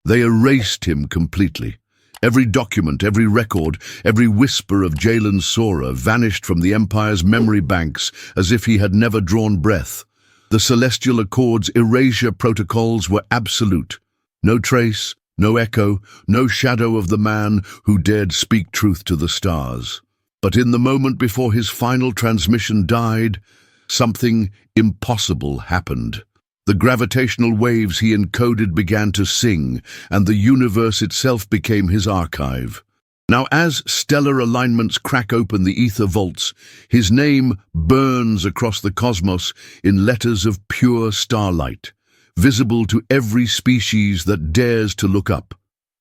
They erased him completely. Every document, every record, every whisper of Jalen Sora vanished from the Empire's memory banks as if he had never drawn breath. The Celestial Accord's erasure protocols were absolute. No trace, no echo, no shadow of the man who dared speak truth to the stars. But in the moment before his final transmission died, something impossible happened. The gravitational waves he encoded began to sing, and the universe itself became his archive. Now, as stellar alignments crack open the ether vaults, his name burns across the cosmos in letters of pure starlight, visible to every species that dares to look up.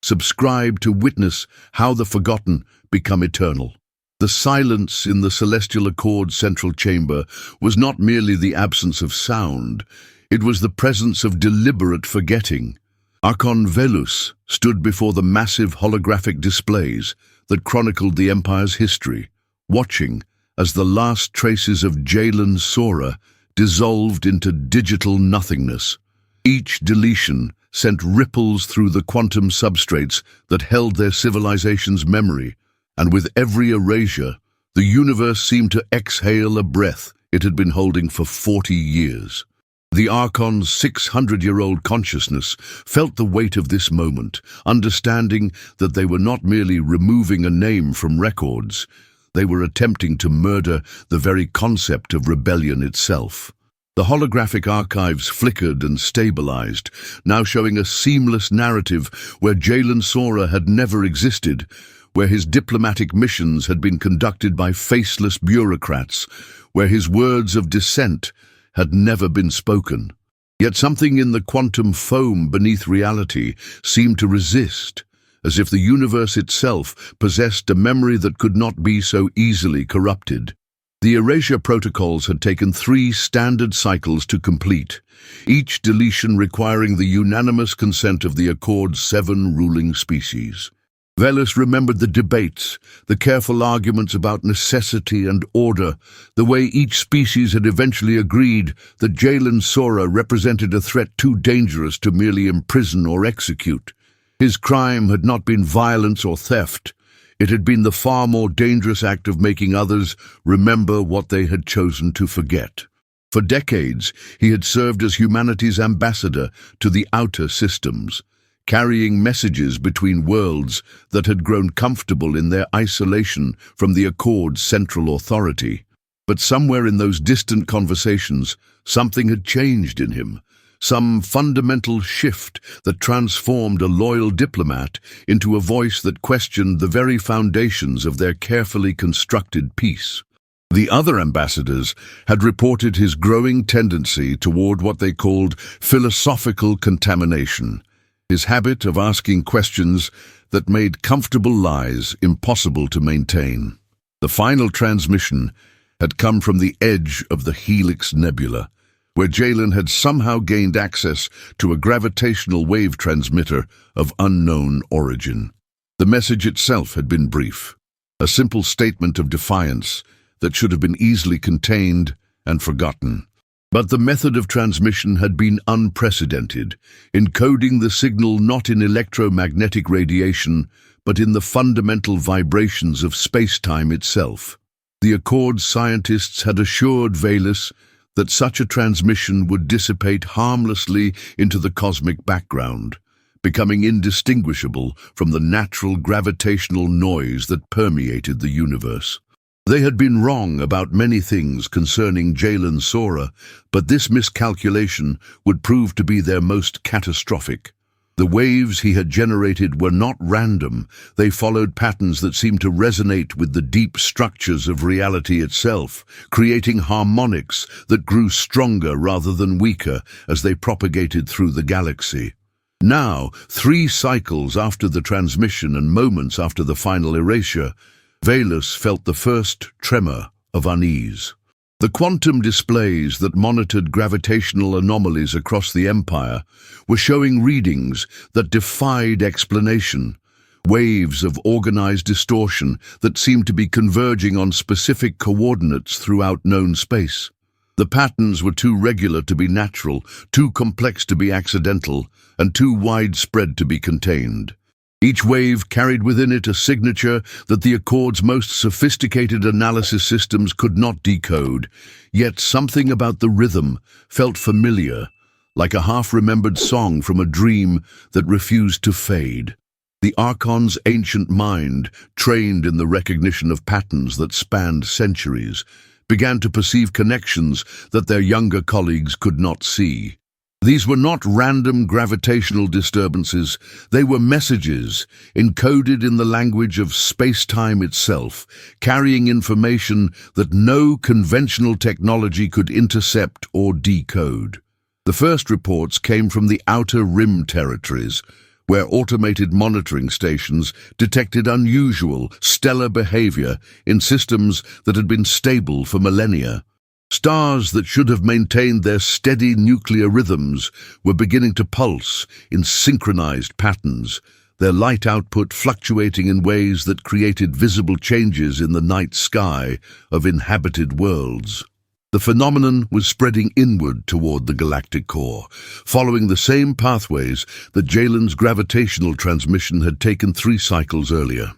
Subscribe to witness how the forgotten become eternal. The silence in the Celestial Accord's central chamber was not merely the absence of sound, it was the presence of deliberate forgetting. Archon Velus stood before the massive holographic displays that chronicled the Empire's history, watching as the last traces of Jalen Sora dissolved into digital nothingness. Each deletion sent ripples through the quantum substrates that held their civilization's memory, and with every erasure, the universe seemed to exhale a breath it had been holding for 40 years. The Archon's 600-year-old consciousness felt the weight of this moment, understanding that they were not merely removing a name from records, they were attempting to murder the very concept of rebellion itself. The holographic archives flickered and stabilized, now showing a seamless narrative where Jalen Sora had never existed, where his diplomatic missions had been conducted by faceless bureaucrats, where his words of dissent had never been spoken. Yet something in the quantum foam beneath reality seemed to resist, as if the universe itself possessed a memory that could not be so easily corrupted. The erasure protocols had taken 3 standard cycles to complete, each deletion requiring the unanimous consent of the Accord's 7 ruling species. Velus remembered the debates, the careful arguments about necessity and order, the way each species had eventually agreed that Jalen Sora represented a threat too dangerous to merely imprison or execute. His crime had not been violence or theft. It had been the far more dangerous act of making others remember what they had chosen to forget. For decades, he had served as humanity's ambassador to the outer systems, carrying messages between worlds that had grown comfortable in their isolation from the Accord's central authority. But somewhere in those distant conversations, something had changed in him, some fundamental shift that transformed a loyal diplomat into a voice that questioned the very foundations of their carefully constructed peace. The other ambassadors had reported his growing tendency toward what they called philosophical contamination, his habit of asking questions that made comfortable lies impossible to maintain. The final transmission had come from the edge of the Helix Nebula, where Jalen had somehow gained access to a gravitational wave transmitter of unknown origin. The message itself had been brief, a simple statement of defiance that should have been easily contained and forgotten. But the method of transmission had been unprecedented, encoding the signal not in electromagnetic radiation, but in the fundamental vibrations of space-time itself. The Accord scientists had assured Velus that such a transmission would dissipate harmlessly into the cosmic background, becoming indistinguishable from the natural gravitational noise that permeated the universe. They had been wrong about many things concerning Jalen Sora, but this miscalculation would prove to be their most catastrophic. The waves he had generated were not random. They followed patterns that seemed to resonate with the deep structures of reality itself, creating harmonics that grew stronger rather than weaker as they propagated through the galaxy. Now, 3 cycles after the transmission and moments after the final erasure, Velus felt the first tremor of unease. The quantum displays that monitored gravitational anomalies across the Empire were showing readings that defied explanation, waves of organized distortion that seemed to be converging on specific coordinates throughout known space. The patterns were too regular to be natural, too complex to be accidental, and too widespread to be contained. Each wave carried within it a signature that the Accord's most sophisticated analysis systems could not decode, yet something about the rhythm felt familiar, like a half-remembered song from a dream that refused to fade. The Archon's ancient mind, trained in the recognition of patterns that spanned centuries, began to perceive connections that their younger colleagues could not see. These were not random gravitational disturbances, they were messages encoded in the language of space-time itself, carrying information that no conventional technology could intercept or decode. The first reports came from the Outer Rim territories, where automated monitoring stations detected unusual, stellar behavior in systems that had been stable for millennia. Stars that should have maintained their steady nuclear rhythms were beginning to pulse in synchronized patterns, their light output fluctuating in ways that created visible changes in the night sky of inhabited worlds. The phenomenon was spreading inward toward the galactic core, following the same pathways that Jalen's gravitational transmission had taken 3 cycles earlier.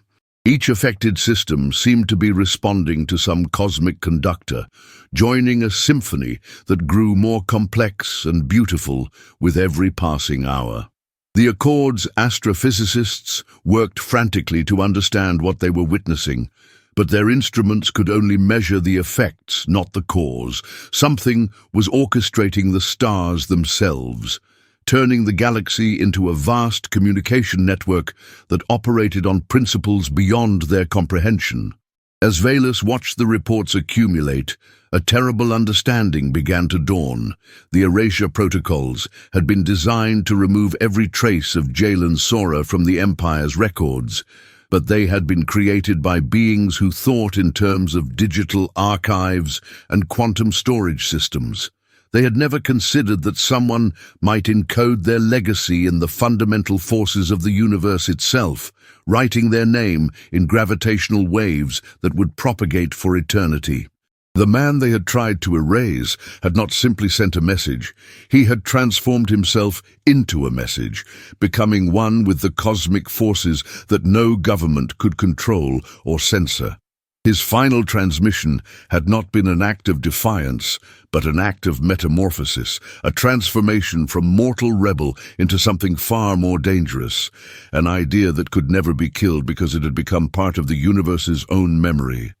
Each affected system seemed to be responding to some cosmic conductor, joining a symphony that grew more complex and beautiful with every passing hour. The Accord's astrophysicists worked frantically to understand what they were witnessing, but their instruments could only measure the effects, not the cause. Something was orchestrating the stars themselves, turning the galaxy into a vast communication network that operated on principles beyond their comprehension. As Valus watched the reports accumulate, a terrible understanding began to dawn. The erasure protocols had been designed to remove every trace of Jalen Sora from the Empire's records, but they had been created by beings who thought in terms of digital archives and quantum storage systems. They had never considered that someone might encode their legacy in the fundamental forces of the universe itself, writing their name in gravitational waves that would propagate for eternity. The man they had tried to erase had not simply sent a message, he had transformed himself into a message, becoming one with the cosmic forces that no government could control or censor. His final transmission had not been an act of defiance, but an act of metamorphosis, a transformation from mortal rebel into something far more dangerous, an idea that could never be killed because it had become part of the universe's own memory.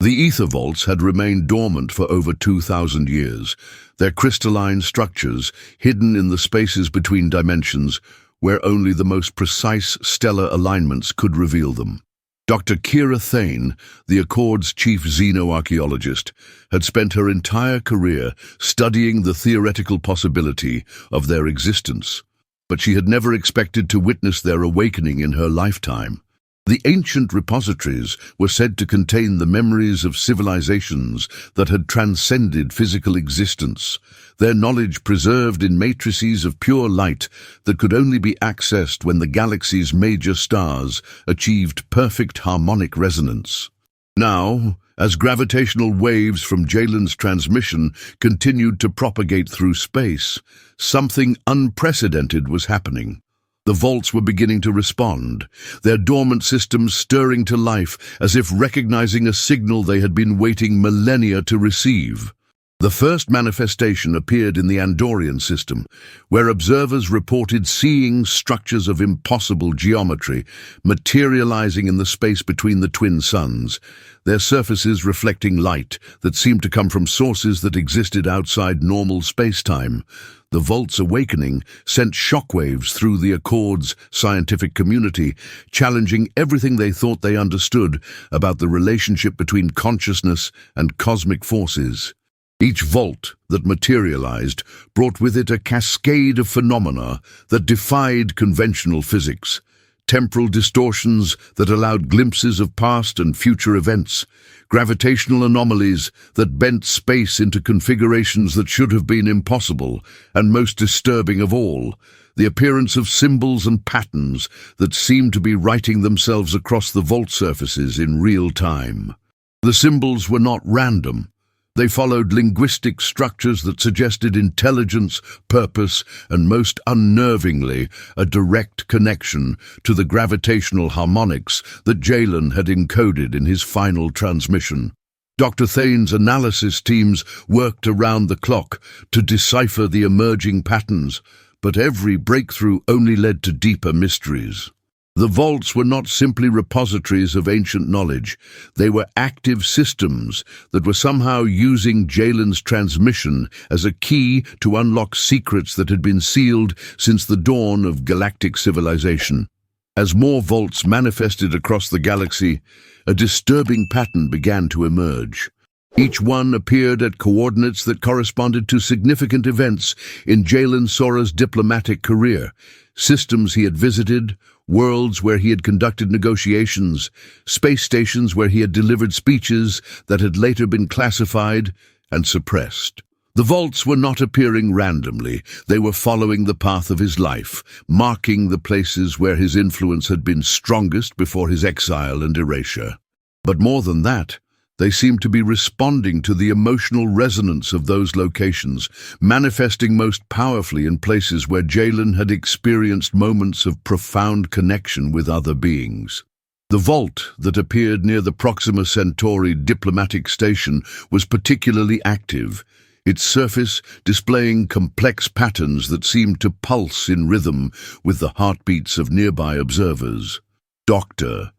The ether vaults had remained dormant for over 2,000 years, their crystalline structures hidden in the spaces between dimensions where only the most precise stellar alignments could reveal them. Dr. Kira Thane, the Accord's chief xenoarchaeologist, had spent her entire career studying the theoretical possibility of their existence, but she had never expected to witness their awakening in her lifetime. The ancient repositories were said to contain the memories of civilizations that had transcended physical existence, their knowledge preserved in matrices of pure light that could only be accessed when the galaxy's major stars achieved perfect harmonic resonance. Now, as gravitational waves from Jalen's transmission continued to propagate through space, something unprecedented was happening. The vaults were beginning to respond, their dormant systems stirring to life as if recognizing a signal they had been waiting millennia to receive. The first manifestation appeared in the Andorian system, where observers reported seeing structures of impossible geometry materializing in the space between the twin suns, their surfaces reflecting light that seemed to come from sources that existed outside normal space-time. The vault's awakening sent shockwaves through the Accord's scientific community, challenging everything they thought they understood about the relationship between consciousness and cosmic forces. Each vault that materialized brought with it a cascade of phenomena that defied conventional physics, temporal distortions that allowed glimpses of past and future events, gravitational anomalies that bent space into configurations that should have been impossible, and most disturbing of all, the appearance of symbols and patterns that seemed to be writing themselves across the vault surfaces in real time. The symbols were not random. They followed linguistic structures that suggested intelligence, purpose, and most unnervingly, a direct connection to the gravitational harmonics that Jalen had encoded in his final transmission. Dr. Thane's analysis teams worked around the clock to decipher the emerging patterns, but every breakthrough only led to deeper mysteries. The vaults were not simply repositories of ancient knowledge. They were active systems that were somehow using Jalen's transmission as a key to unlock secrets that had been sealed since the dawn of galactic civilization. As more vaults manifested across the galaxy, a disturbing pattern began to emerge. Each one appeared at coordinates that corresponded to significant events in Jalen Sora's diplomatic career, systems he had visited, worlds where he had conducted negotiations, space stations where he had delivered speeches that had later been classified and suppressed. The vaults were not appearing randomly. They were following the path of his life, marking the places where his influence had been strongest before his exile and erasure. But more than that, they seemed to be responding to the emotional resonance of those locations, manifesting most powerfully in places where Jalen had experienced moments of profound connection with other beings. The vault that appeared near the Proxima Centauri diplomatic station was particularly active, its surface displaying complex patterns that seemed to pulse in rhythm with the heartbeats of nearby observers. Dr.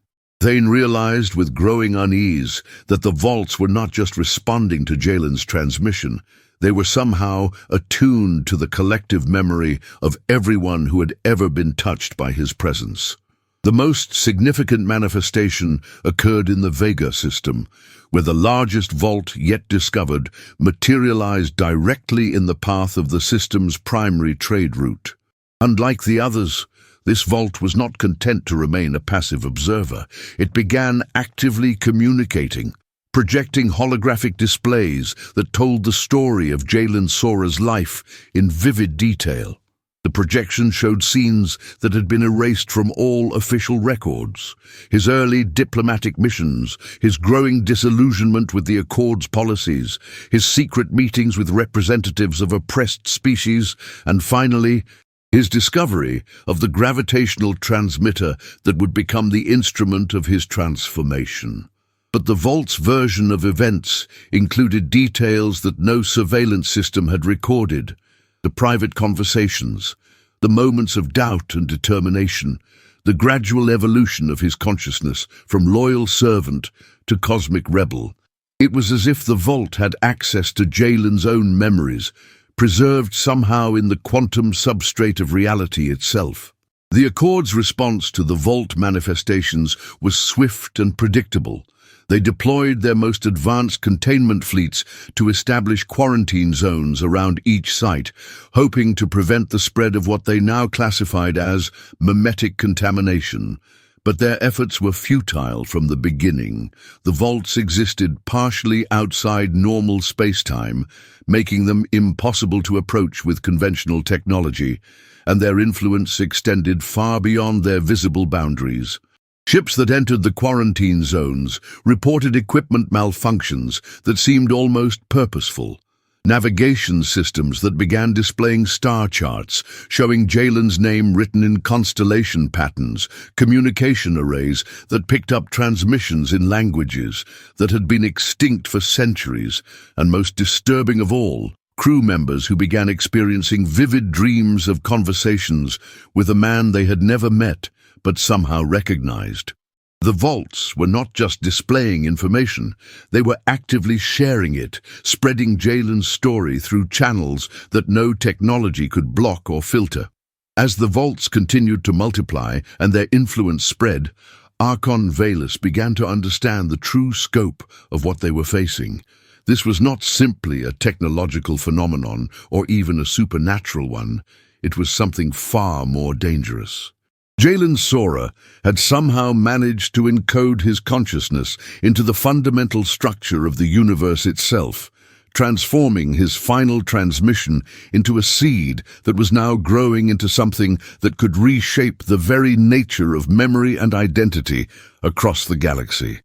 Thane realized with growing unease that the vaults were not just responding to Jalen's transmission, they were somehow attuned to the collective memory of everyone who had ever been touched by his presence. The most significant manifestation occurred in the Vega system, where the largest vault yet discovered materialized directly in the path of the system's primary trade route. Unlike the others, this vault was not content to remain a passive observer. It began actively communicating, projecting holographic displays that told the story of Jalen Sora's life in vivid detail. The projection showed scenes that had been erased from all official records. His early diplomatic missions, his growing disillusionment with the Accord's policies, his secret meetings with representatives of oppressed species, and finally, his discovery of the gravitational transmitter that would become the instrument of his transformation. But the vault's version of events included details that no surveillance system had recorded: the private conversations, the moments of doubt and determination, the gradual evolution of his consciousness from loyal servant to cosmic rebel. It was as if the vault had access to Jalen's own memories, preserved somehow in the quantum substrate of reality itself. The Accord's response to the vault manifestations was swift and predictable. They deployed their most advanced containment fleets to establish quarantine zones around each site, hoping to prevent the spread of what they now classified as memetic contamination. But their efforts were futile from the beginning. The vaults existed partially outside normal space-time, making them impossible to approach with conventional technology, and their influence extended far beyond their visible boundaries. Ships that entered the quarantine zones reported equipment malfunctions that seemed almost purposeful. Navigation systems that began displaying star charts, showing Jalen's name written in constellation patterns, communication arrays that picked up transmissions in languages that had been extinct for centuries, and most disturbing of all, crew members who began experiencing vivid dreams of conversations with a man they had never met but somehow recognized. The vaults were not just displaying information, they were actively sharing it, spreading Jalen's story through channels that no technology could block or filter. As the vaults continued to multiply and their influence spread, Archon Valus began to understand the true scope of what they were facing. This was not simply a technological phenomenon or even a supernatural one. It was something far more dangerous. Jalen Sora had somehow managed to encode his consciousness into the fundamental structure of the universe itself, transforming his final transmission into a seed that was now growing into something that could reshape the very nature of memory and identity across the galaxy.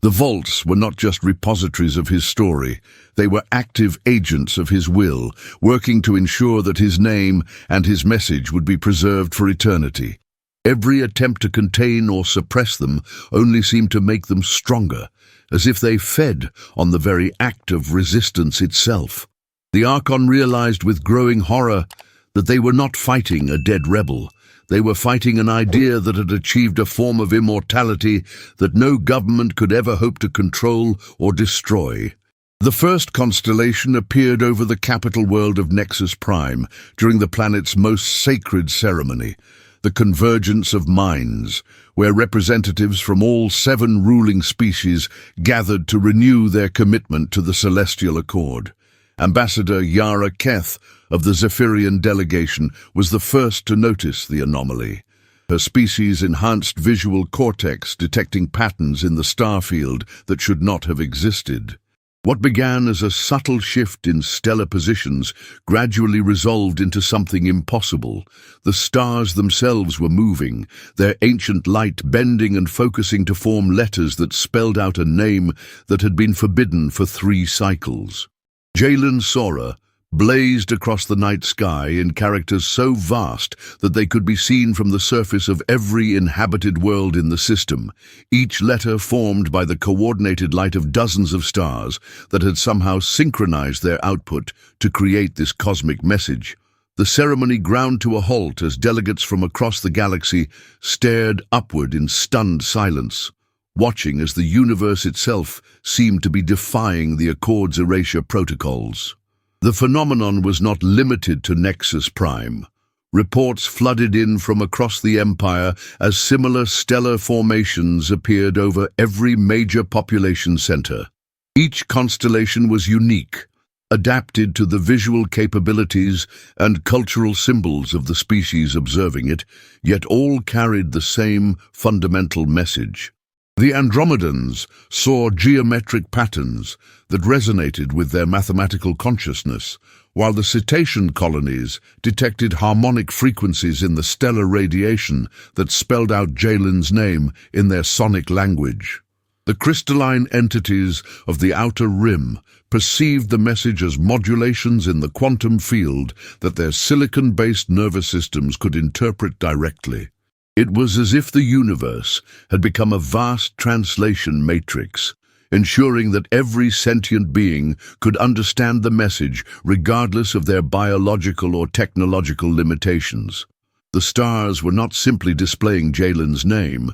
The vaults were not just repositories of his story, they were active agents of his will, working to ensure that his name and his message would be preserved for eternity. Every attempt to contain or suppress them only seemed to make them stronger, as if they fed on the very act of resistance itself. The Archon realized with growing horror that they were not fighting a dead rebel. They were fighting an idea that had achieved a form of immortality that no government could ever hope to control or destroy. The first constellation appeared over the capital world of Nexus Prime during the planet's most sacred ceremony, the Convergence of Minds, where representatives from all 7 ruling species gathered to renew their commitment to the Celestial Accord. Ambassador Yara Keth of the Zephyrian delegation was the first to notice the anomaly, her species' enhanced visual cortex detecting patterns in the star field that should not have existed. What began as a subtle shift in stellar positions gradually resolved into something impossible. The stars themselves were moving, their ancient light bending and focusing to form letters that spelled out a name that had been forbidden for 3 cycles. Jalen Sora blazed across the night sky in characters so vast that they could be seen from the surface of every inhabited world in the system, each letter formed by the coordinated light of dozens of stars that had somehow synchronized their output to create this cosmic message. The ceremony ground to a halt as delegates from across the galaxy stared upward in stunned silence, watching as the universe itself seemed to be defying the Accord's erasure protocols. The phenomenon was not limited to Nexus Prime. Reports flooded in from across the Empire as similar stellar formations appeared over every major population center. Each constellation was unique, adapted to the visual capabilities and cultural symbols of the species observing it, yet all carried the same fundamental message. The Andromedans saw geometric patterns that resonated with their mathematical consciousness, while the cetacean colonies detected harmonic frequencies in the stellar radiation that spelled out Jalen's name in their sonic language. The crystalline entities of the outer rim perceived the message as modulations in the quantum field that their silicon-based nervous systems could interpret directly. It was as if the universe had become a vast translation matrix, ensuring that every sentient being could understand the message regardless of their biological or technological limitations. The stars were not simply displaying Jalen's name.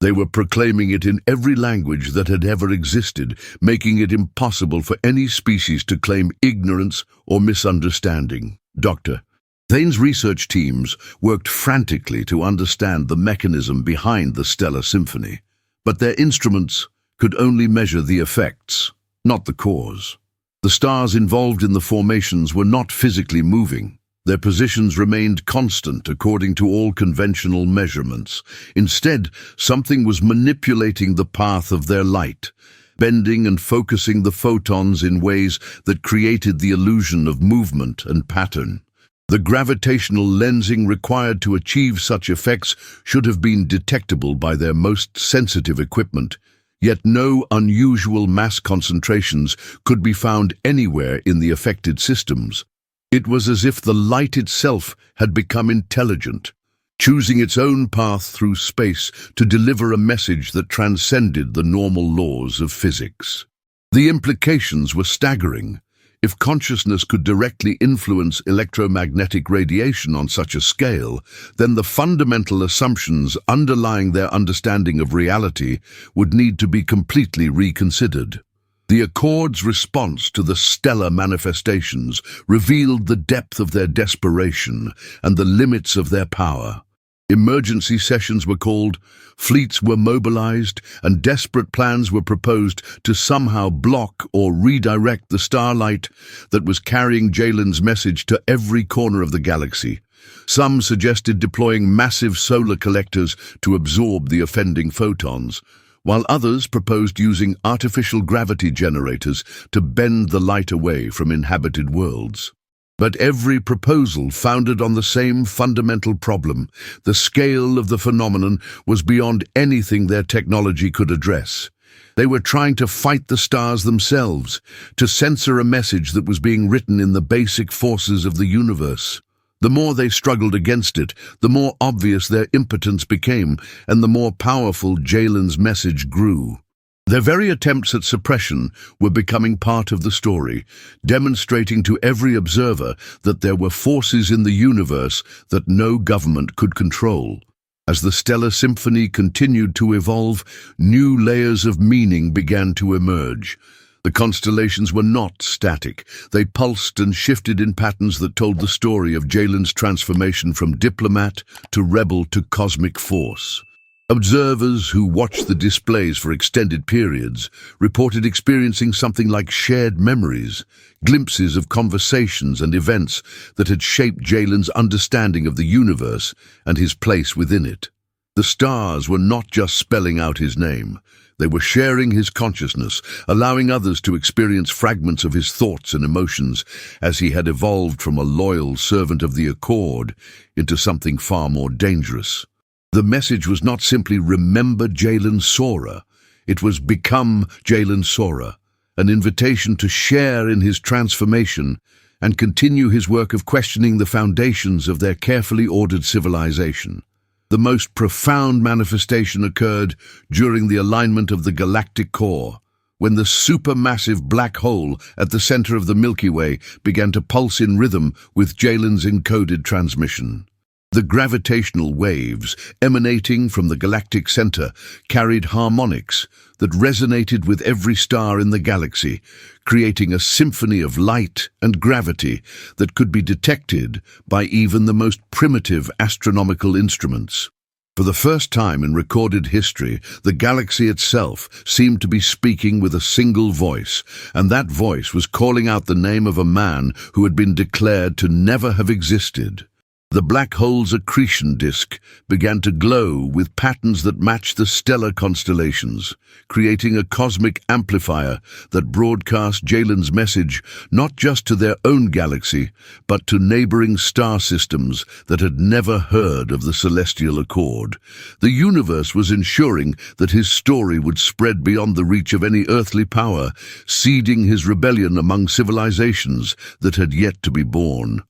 They were proclaiming it in every language that had ever existed, making it impossible for any species to claim ignorance or misunderstanding. Dr. Thane's research teams worked frantically to understand the mechanism behind the stellar symphony, but their instruments could only measure the effects, not the cause. The stars involved in the formations were not physically moving. Their positions remained constant according to all conventional measurements. Instead, something was manipulating the path of their light, bending and focusing the photons in ways that created the illusion of movement and pattern. The gravitational lensing required to achieve such effects should have been detectable by their most sensitive equipment, yet no unusual mass concentrations could be found anywhere in the affected systems. It was as if the light itself had become intelligent, choosing its own path through space to deliver a message that transcended the normal laws of physics. The implications were staggering. If consciousness could directly influence electromagnetic radiation on such a scale, then the fundamental assumptions underlying their understanding of reality would need to be completely reconsidered. The Accord's response to the stellar manifestations revealed the depth of their desperation and the limits of their power. Emergency sessions were called, fleets were mobilized, and desperate plans were proposed to somehow block or redirect the starlight that was carrying Jalen's message to every corner of the galaxy. Some suggested deploying massive solar collectors to absorb the offending photons, while others proposed using artificial gravity generators to bend the light away from inhabited worlds. But every proposal founded on the same fundamental problem. The scale of the phenomenon was beyond anything their technology could address. They were trying to fight the stars themselves, to censor a message that was being written in the basic forces of the universe. The more they struggled against it, the more obvious their impotence became, and the more powerful Jalen's message grew. Their very attempts at suppression were becoming part of the story, demonstrating to every observer that there were forces in the universe that no government could control. As the stellar symphony continued to evolve, new layers of meaning began to emerge. The constellations were not static. They pulsed and shifted in patterns that told the story of Jalen's transformation from diplomat to rebel to cosmic force. Observers who watched the displays for extended periods reported experiencing something like shared memories, glimpses of conversations and events that had shaped Jalen's understanding of the universe and his place within it. The stars were not just spelling out his name. They were sharing his consciousness, allowing others to experience fragments of his thoughts and emotions as he had evolved from a loyal servant of the Accord into something far more dangerous. The message was not simply "Remember Jalen Sora." It was "Become Jalen Sora," an invitation to share in his transformation and continue his work of questioning the foundations of their carefully ordered civilization. The most profound manifestation occurred during the alignment of the galactic core, when the supermassive black hole at the center of the Milky Way began to pulse in rhythm with Jalen's encoded transmission. The gravitational waves emanating from the galactic center carried harmonics that resonated with every star in the galaxy, creating a symphony of light and gravity that could be detected by even the most primitive astronomical instruments. For the first time in recorded history, the galaxy itself seemed to be speaking with a single voice, and that voice was calling out the name of a man who had been declared to never have existed. The black hole's accretion disk began to glow with patterns that matched the stellar constellations, creating a cosmic amplifier that broadcast Jalen's message not just to their own galaxy, but to neighboring star systems that had never heard of the Celestial Accord. The universe was ensuring that his story would spread beyond the reach of any earthly power, seeding his rebellion among civilizations that had yet to be born.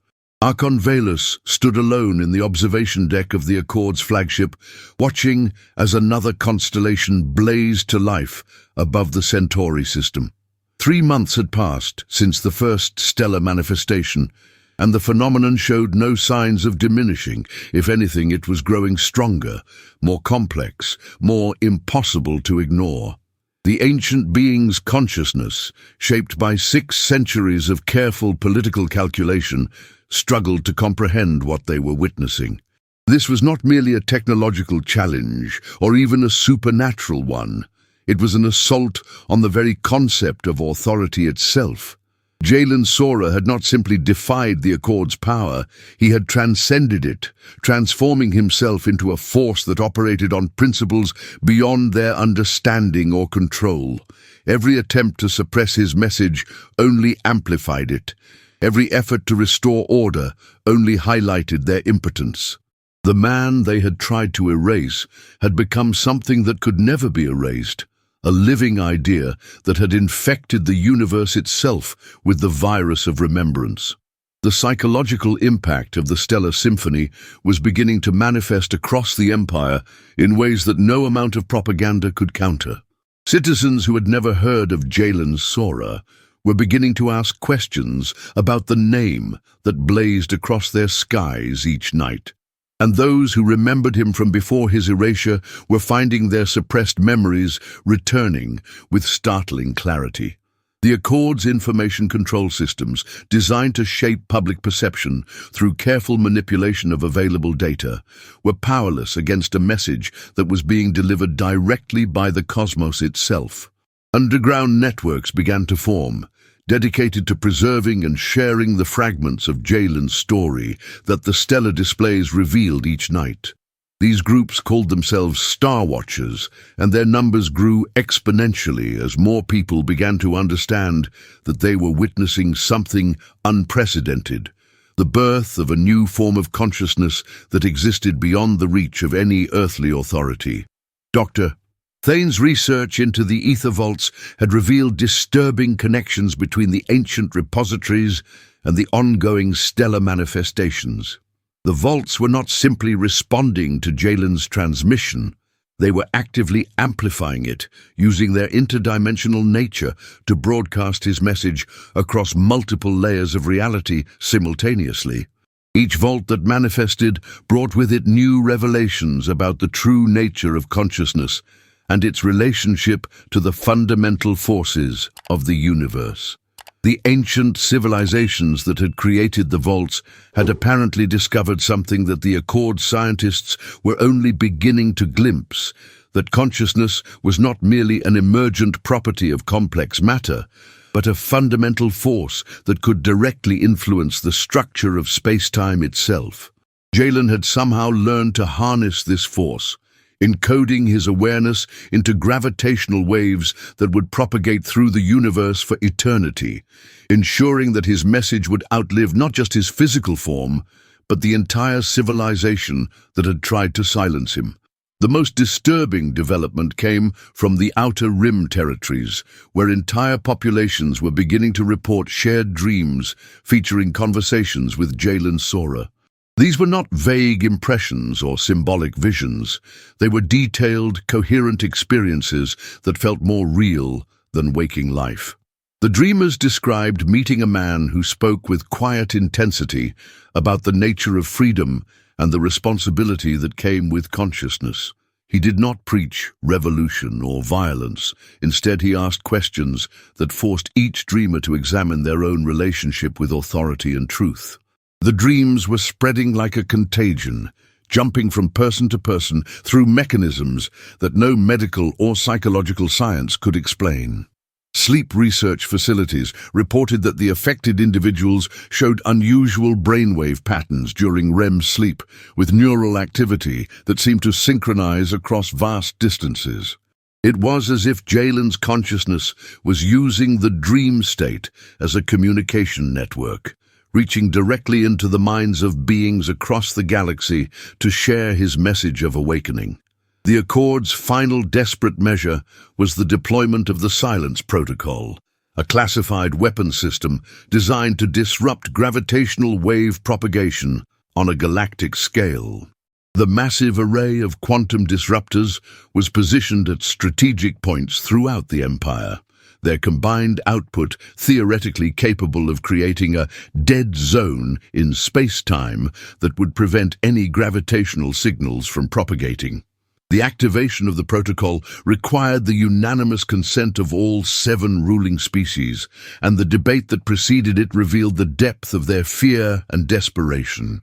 Archon Valus stood alone in the observation deck of the Accord's flagship, watching as another constellation blazed to life above the Centauri system. 3 months had passed since the first stellar manifestation, and the phenomenon showed no signs of diminishing. If anything, it was growing stronger, more complex, more impossible to ignore. The ancient being's consciousness, shaped by 6 centuries of careful political calculation, struggled to comprehend what they were witnessing. This was not merely a technological challenge, or even a supernatural one. It was an assault on the very concept of authority itself. Jalen Sora had not simply defied the Accord's power, he had transcended it, transforming himself into a force that operated on principles beyond their understanding or control. Every attempt to suppress his message only amplified it. Every effort to restore order only highlighted their impotence. The man they had tried to erase had become something that could never be erased, a living idea that had infected the universe itself with the virus of remembrance. The psychological impact of the Stellar Symphony was beginning to manifest across the Empire in ways that no amount of propaganda could counter. Citizens who had never heard of Jalen Sora were beginning to ask questions about the name that blazed across their skies each night. And those who remembered him from before his erasure were finding their suppressed memories returning with startling clarity. The Accord's information control systems, designed to shape public perception through careful manipulation of available data, were powerless against a message that was being delivered directly by the cosmos itself. Underground networks began to form, dedicated to preserving and sharing the fragments of Jalen's story that the stellar displays revealed each night. These groups called themselves Star Watchers, and their numbers grew exponentially as more people began to understand that they were witnessing something unprecedented, the birth of a new form of consciousness that existed beyond the reach of any earthly authority. Doctor, Thane's research into the ether vaults had revealed disturbing connections between the ancient repositories and the ongoing stellar manifestations. The vaults were not simply responding to Jalen's transmission, they were actively amplifying it, using their interdimensional nature to broadcast his message across multiple layers of reality simultaneously. Each vault that manifested brought with it new revelations about the true nature of consciousness and its relationship to the fundamental forces of the universe. The ancient civilizations that had created the vaults had apparently discovered something that the Accord scientists were only beginning to glimpse, that consciousness was not merely an emergent property of complex matter, but a fundamental force that could directly influence the structure of space-time itself. Jalen had somehow learned to harness this force, encoding his awareness into gravitational waves that would propagate through the universe for eternity, ensuring that his message would outlive not just his physical form, but the entire civilization that had tried to silence him. The most disturbing development came from the Outer Rim territories, where entire populations were beginning to report shared dreams featuring conversations with Jalen Sora. These were not vague impressions or symbolic visions. They were detailed, coherent experiences that felt more real than waking life. The dreamers described meeting a man who spoke with quiet intensity about the nature of freedom and the responsibility that came with consciousness. He did not preach revolution or violence. Instead, he asked questions that forced each dreamer to examine their own relationship with authority and truth. The dreams were spreading like a contagion, jumping from person to person through mechanisms that no medical or psychological science could explain. Sleep research facilities reported that the affected individuals showed unusual brainwave patterns during REM sleep, with neural activity that seemed to synchronize across vast distances. It was as if Jalen's consciousness was using the dream state as a communication network, reaching directly into the minds of beings across the galaxy to share his message of awakening. The Accord's final desperate measure was the deployment of the Silence Protocol, a classified weapon system designed to disrupt gravitational wave propagation on a galactic scale. The massive array of quantum disruptors was positioned at strategic points throughout the Empire, their combined output theoretically capable of creating a dead zone in space-time that would prevent any gravitational signals from propagating. The activation of the protocol required the unanimous consent of all 7 ruling species, and the debate that preceded it revealed the depth of their fear and desperation.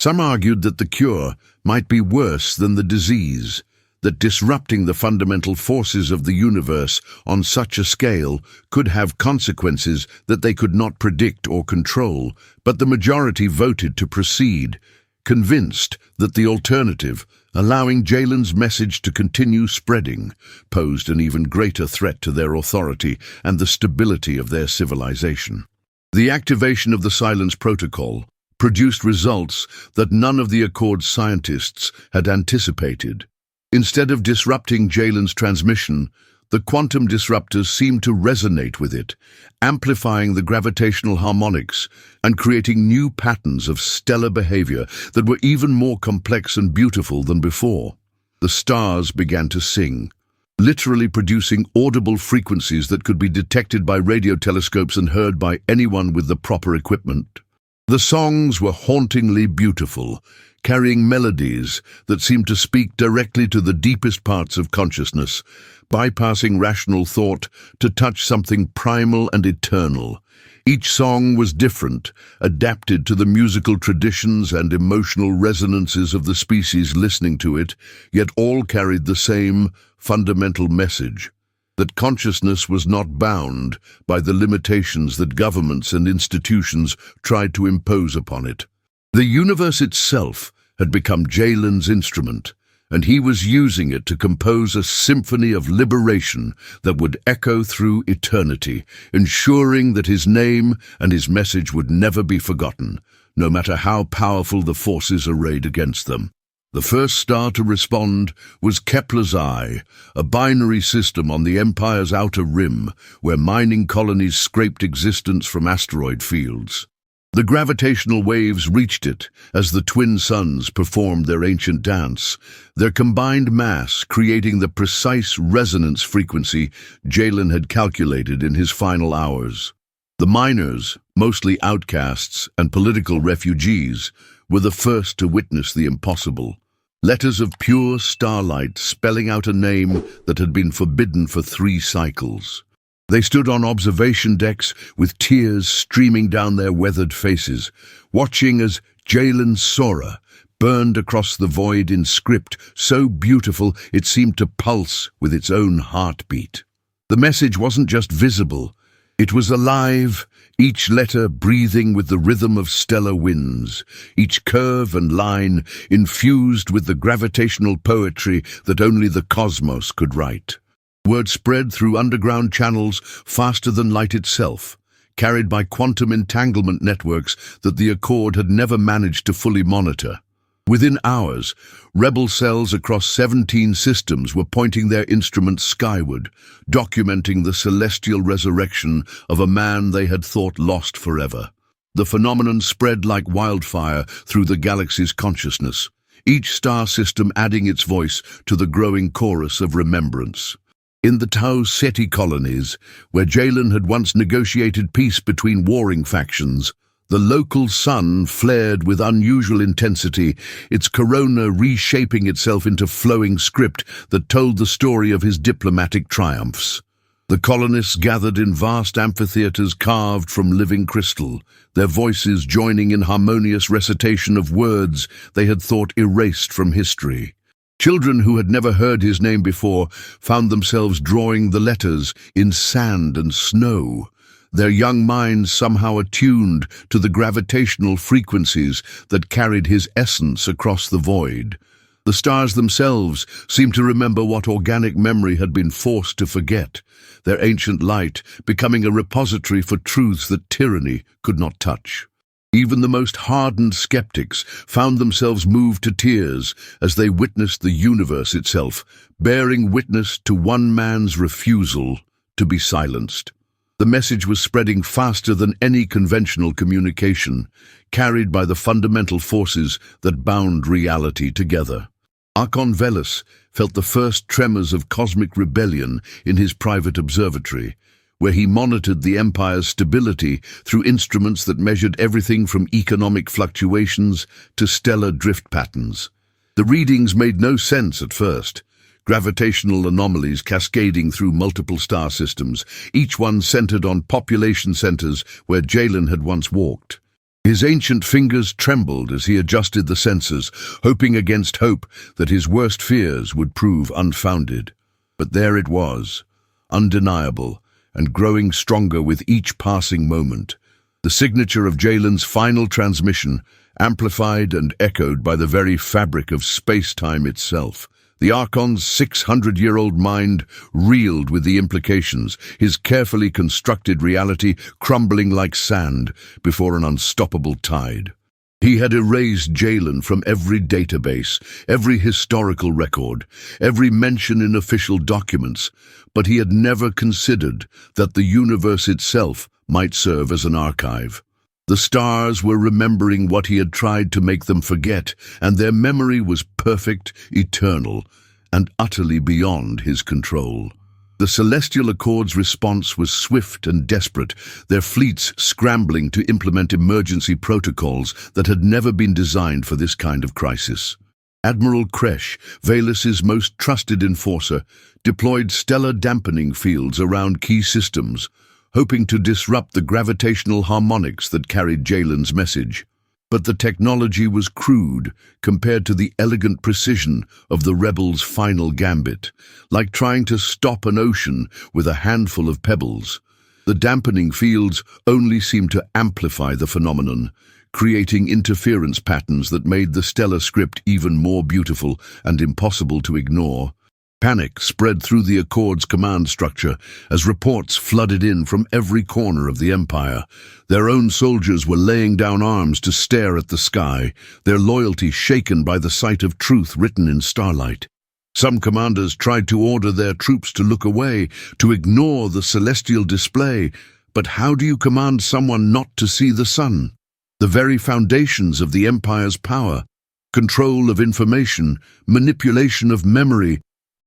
Some argued that the cure might be worse than the disease, that disrupting the fundamental forces of the universe on such a scale could have consequences that they could not predict or control, but the majority voted to proceed, convinced that the alternative, allowing Jalen's message to continue spreading, posed an even greater threat to their authority and the stability of their civilization. The activation of the Silence Protocol produced results that none of the Accord scientists had anticipated. Instead of disrupting Jalen's transmission, the quantum disruptors seemed to resonate with it, amplifying the gravitational harmonics and creating new patterns of stellar behavior that were even more complex and beautiful than before. The stars began to sing, literally producing audible frequencies that could be detected by radio telescopes and heard by anyone with the proper equipment. The songs were hauntingly beautiful, carrying melodies that seemed to speak directly to the deepest parts of consciousness, bypassing rational thought to touch something primal and eternal. Each song was different, adapted to the musical traditions and emotional resonances of the species listening to it, yet all carried the same fundamental message: that consciousness was not bound by the limitations that governments and institutions tried to impose upon it. The universe itself had become Jalen's instrument, and he was using it to compose a symphony of liberation that would echo through eternity, ensuring that his name and his message would never be forgotten, no matter how powerful the forces arrayed against them. The first star to respond was Kepler's Eye, a binary system on the Empire's outer rim where mining colonies scraped existence from asteroid fields. The gravitational waves reached it as the twin suns performed their ancient dance, their combined mass creating the precise resonance frequency Jalen had calculated in his final hours. The miners, mostly outcasts and political refugees, were the first to witness the impossible. Letters of pure starlight spelling out a name that had been forbidden for 3 cycles. They stood on observation decks with tears streaming down their weathered faces, watching as Jalen Sora burned across the void in script so beautiful it seemed to pulse with its own heartbeat. The message wasn't just visible, it was alive, each letter breathing with the rhythm of stellar winds, each curve and line infused with the gravitational poetry that only the cosmos could write. Word spread through underground channels faster than light itself, carried by quantum entanglement networks that the Accord had never managed to fully monitor. Within hours, rebel cells across 17 systems were pointing their instruments skyward, documenting the celestial resurrection of a man they had thought lost forever. The phenomenon spread like wildfire through the galaxy's consciousness, each star system adding its voice to the growing chorus of remembrance. In the Tau Ceti colonies, where Jalen had once negotiated peace between warring factions, the local sun flared with unusual intensity, its corona reshaping itself into flowing script that told the story of his diplomatic triumphs. The colonists gathered in vast amphitheaters carved from living crystal, their voices joining in harmonious recitation of words they had thought erased from history. Children who had never heard his name before found themselves drawing the letters in sand and snow, their young minds somehow attuned to the gravitational frequencies that carried his essence across the void. The stars themselves seemed to remember what organic memory had been forced to forget, their ancient light becoming a repository for truths that tyranny could not touch. Even the most hardened skeptics found themselves moved to tears as they witnessed the universe itself, bearing witness to one man's refusal to be silenced. The message was spreading faster than any conventional communication, carried by the fundamental forces that bound reality together. Archon Velis felt the first tremors of cosmic rebellion in his private observatory, where he monitored the Empire's stability through instruments that measured everything from economic fluctuations to stellar drift patterns. The readings made no sense at first. Gravitational anomalies cascading through multiple star systems, each one centered on population centers where Jalen had once walked. His ancient fingers trembled as he adjusted the sensors, hoping against hope that his worst fears would prove unfounded. But there it was, undeniable, and growing stronger with each passing moment. The signature of Jalen's final transmission, amplified and echoed by the very fabric of space-time itself. The Archon's 600-year-old mind reeled with the implications, his carefully constructed reality crumbling like sand before an unstoppable tide. He had erased Jalen from every database, every historical record, every mention in official documents, but he had never considered that the universe itself might serve as an archive. The stars were remembering what he had tried to make them forget, and their memory was perfect, eternal, and utterly beyond his control. The Celestial Accord's response was swift and desperate, their fleets scrambling to implement emergency protocols that had never been designed for this kind of crisis. Admiral Kresh, Velis's most trusted enforcer, deployed stellar dampening fields around key systems, hoping to disrupt the gravitational harmonics that carried Jalen's message. But the technology was crude compared to the elegant precision of the rebels' final gambit, like trying to stop an ocean with a handful of pebbles. The dampening fields only seemed to amplify the phenomenon, creating interference patterns that made the stellar script even more beautiful and impossible to ignore. Panic spread through the Accord's command structure as reports flooded in from every corner of the Empire. Their own soldiers were laying down arms to stare at the sky, their loyalty shaken by the sight of truth written in starlight. Some commanders tried to order their troops to look away, to ignore the celestial display. But how do you command someone not to see the sun? The very foundations of the Empire's power, control of information, manipulation of memory,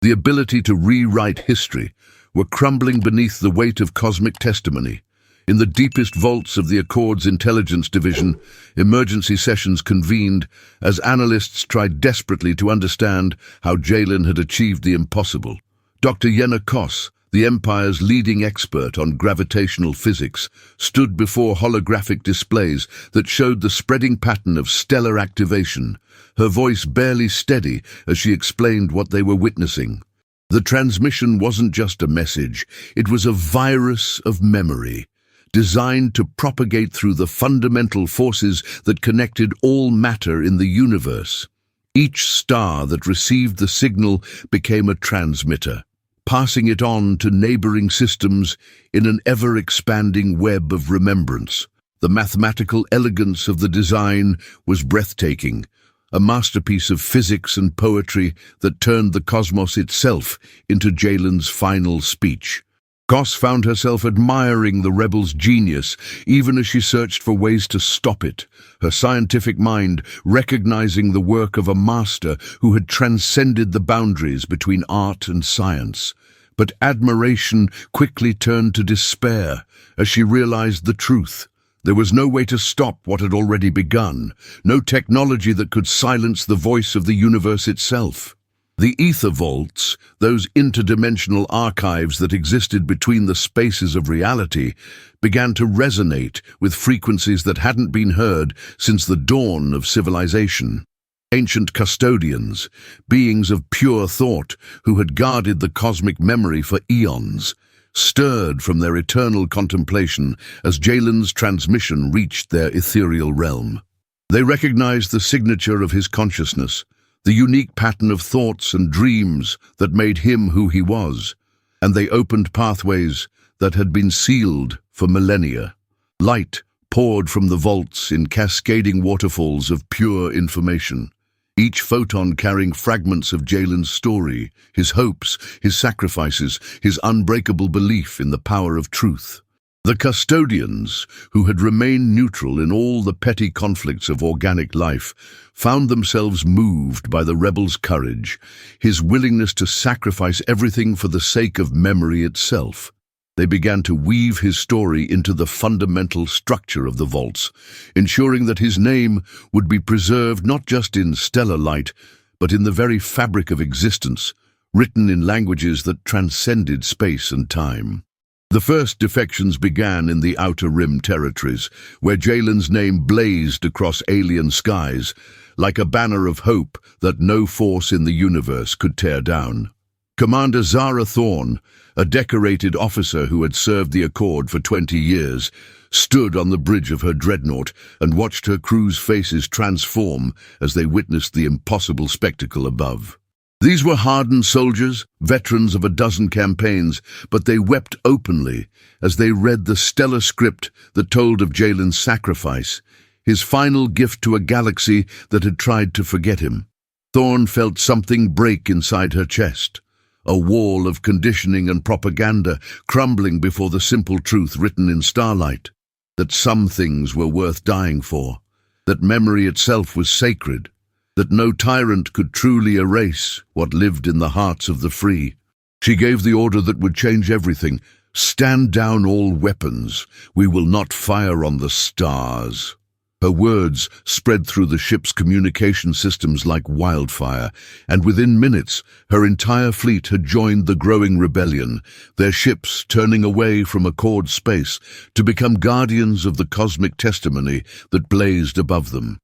the ability to rewrite history, were crumbling beneath the weight of cosmic testimony. In the deepest vaults of the Accord's intelligence division, emergency sessions convened as analysts tried desperately to understand how Jalen had achieved the impossible. Dr. Yenna Koss, the Empire's leading expert on gravitational physics, stood before holographic displays that showed the spreading pattern of stellar activation, her voice barely steady as she explained what they were witnessing. The transmission wasn't just a message, it was a virus of memory, designed to propagate through the fundamental forces that connected all matter in the universe. Each star that received the signal became a transmitter, passing it on to neighboring systems in an ever-expanding web of remembrance. The mathematical elegance of the design was breathtaking, a masterpiece of physics and poetry that turned the cosmos itself into Jalen's final speech. Koss found herself admiring the rebels' genius, even as she searched for ways to stop it, her scientific mind recognizing the work of a master who had transcended the boundaries between art and science. But admiration quickly turned to despair as she realized the truth. There was no way to stop what had already begun, no technology that could silence the voice of the universe itself. The ether vaults, those interdimensional archives that existed between the spaces of reality, began to resonate with frequencies that hadn't been heard since the dawn of civilization. Ancient custodians, beings of pure thought who had guarded the cosmic memory for eons, stirred from their eternal contemplation as Jalen's transmission reached their ethereal realm. They recognized the signature of his consciousness, the unique pattern of thoughts and dreams that made him who he was, and they opened pathways that had been sealed for millennia. Light poured from the vaults in cascading waterfalls of pure information, each photon carrying fragments of Jalen's story, his hopes, his sacrifices, his unbreakable belief in the power of truth. The custodians, who had remained neutral in all the petty conflicts of organic life, found themselves moved by the rebel's courage, his willingness to sacrifice everything for the sake of memory itself. They began to weave his story into the fundamental structure of the vaults, ensuring that his name would be preserved not just in stellar light, but in the very fabric of existence, written in languages that transcended space and time. The first defections began in the Outer Rim territories, where Jalen's name blazed across alien skies, like a banner of hope that no force in the universe could tear down. Commander Zara Thorne, a decorated officer who had served the Accord for 20 years, stood on the bridge of her dreadnought and watched her crew's faces transform as they witnessed the impossible spectacle above. These were hardened soldiers, veterans of a dozen campaigns, but they wept openly as they read the stellar script that told of Jalen's sacrifice, his final gift to a galaxy that had tried to forget him. Thorne felt something break inside her chest, a wall of conditioning and propaganda crumbling before the simple truth written in starlight, that some things were worth dying for, that memory itself was sacred, that no tyrant could truly erase what lived in the hearts of the free. She gave the order that would change everything. "Stand down all weapons. We will not fire on the stars." Her words spread through the ship's communication systems like wildfire, and within minutes, her entire fleet had joined the growing rebellion, their ships turning away from Accord space to become guardians of the cosmic testimony that blazed above them.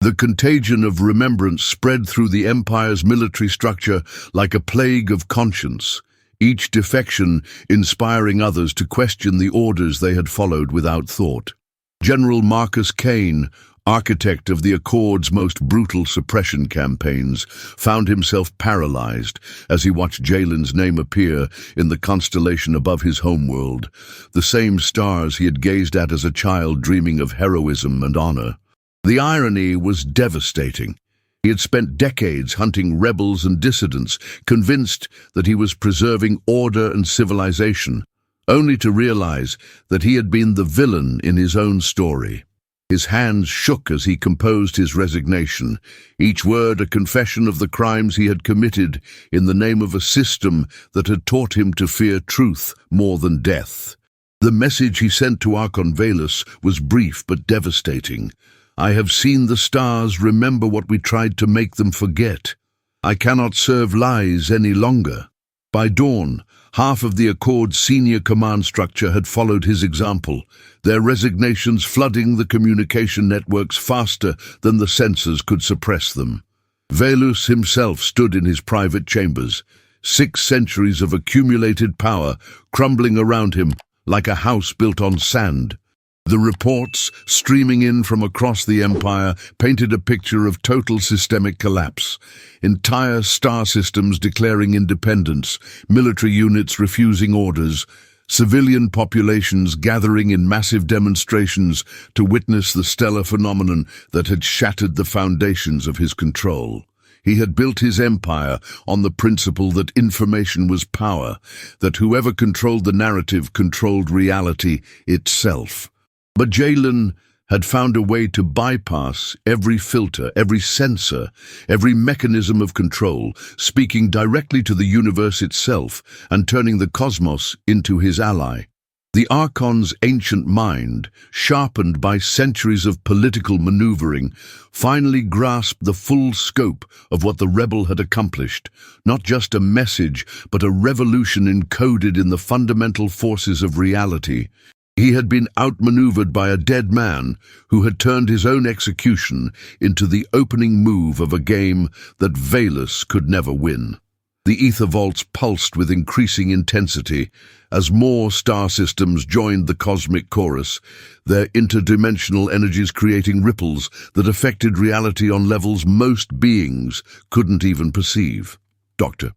The contagion of remembrance spread through the Empire's military structure like a plague of conscience, each defection inspiring others to question the orders they had followed without thought. General Marcus Kane, architect of the Accord's most brutal suppression campaigns, found himself paralyzed as he watched Jalen's name appear in the constellation above his homeworld, the same stars he had gazed at as a child dreaming of heroism and honor. The irony was devastating. He had spent decades hunting rebels and dissidents, convinced that he was preserving order and civilization, only to realize that he had been the villain in his own story. His hands shook as he composed his resignation, each word a confession of the crimes he had committed in the name of a system that had taught him to fear truth more than death. The message he sent to Archon Valus was brief but devastating. I have seen the stars remember what we tried to make them forget. I cannot serve lies any longer. By dawn, half of the Accord's senior command structure had followed his example, their resignations flooding the communication networks faster than the sensors could suppress them. Valus himself stood in his private chambers, 6 centuries of accumulated power crumbling around him like a house built on sand. The reports, streaming in from across the Empire, painted a picture of total systemic collapse. Entire star systems declaring independence, military units refusing orders, civilian populations gathering in massive demonstrations to witness the stellar phenomenon that had shattered the foundations of his control. He had built his empire on the principle that information was power, that whoever controlled the narrative controlled reality itself. But Jalen had found a way to bypass every filter, every sensor, every mechanism of control, speaking directly to the universe itself and turning the cosmos into his ally. The Archon's ancient mind, sharpened by centuries of political maneuvering, finally grasped the full scope of what the rebel had accomplished, not just a message, but a revolution encoded in the fundamental forces of reality. He had been outmaneuvered by a dead man who had turned his own execution into the opening move of a game that Valus could never win. The ether vaults pulsed with increasing intensity as more star systems joined the cosmic chorus, their interdimensional energies creating ripples that affected reality on levels most beings couldn't even perceive. Dr.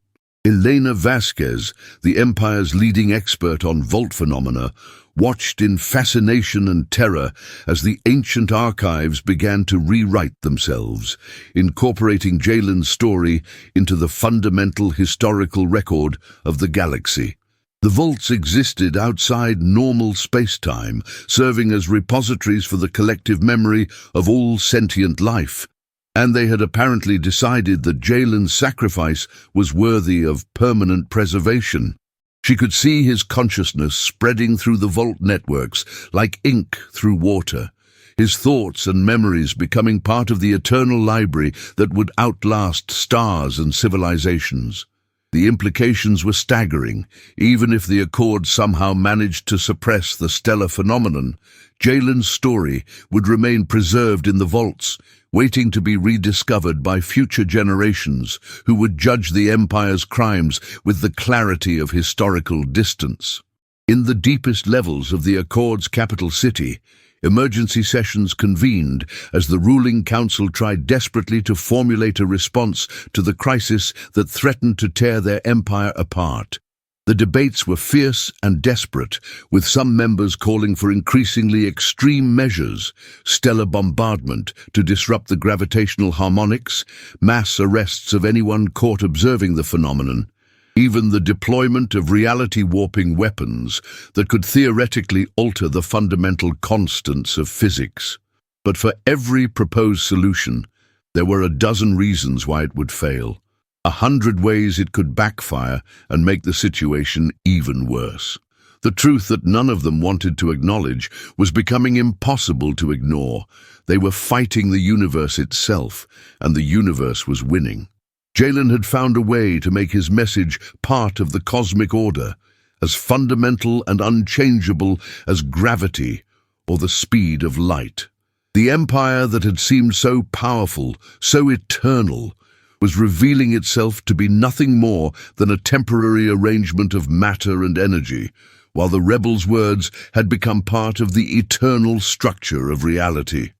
Elena Vasquez, the Empire's leading expert on vault phenomena, watched in fascination and terror as the ancient archives began to rewrite themselves, incorporating Jalen's story into the fundamental historical record of the galaxy. The vaults existed outside normal space-time, serving as repositories for the collective memory of all sentient life, and they had apparently decided that Jalen's sacrifice was worthy of permanent preservation. She could see his consciousness spreading through the vault networks like ink through water, his thoughts and memories becoming part of the eternal library that would outlast stars and civilizations. The implications were staggering. Even if the Accord somehow managed to suppress the stellar phenomenon, Jalen's story would remain preserved in the vaults, waiting to be rediscovered by future generations who would judge the Empire's crimes with the clarity of historical distance. In the deepest levels of the Accord's capital city, emergency sessions convened as the ruling council tried desperately to formulate a response to the crisis that threatened to tear their empire apart. The debates were fierce and desperate, with some members calling for increasingly extreme measures: stellar bombardment to disrupt the gravitational harmonics, mass arrests of anyone caught observing the phenomenon, even the deployment of reality-warping weapons that could theoretically alter the fundamental constants of physics. But for every proposed solution, there were a dozen reasons why it would fail. 100 ways it could backfire and make the situation even worse. The truth that none of them wanted to acknowledge was becoming impossible to ignore. They were fighting the universe itself, and the universe was winning. Jalen had found a way to make his message part of the cosmic order, as fundamental and unchangeable as gravity or the speed of light. The empire that had seemed so powerful, so eternal, was revealing itself to be nothing more than a temporary arrangement of matter and energy, while the rebels' words had become part of the eternal structure of reality.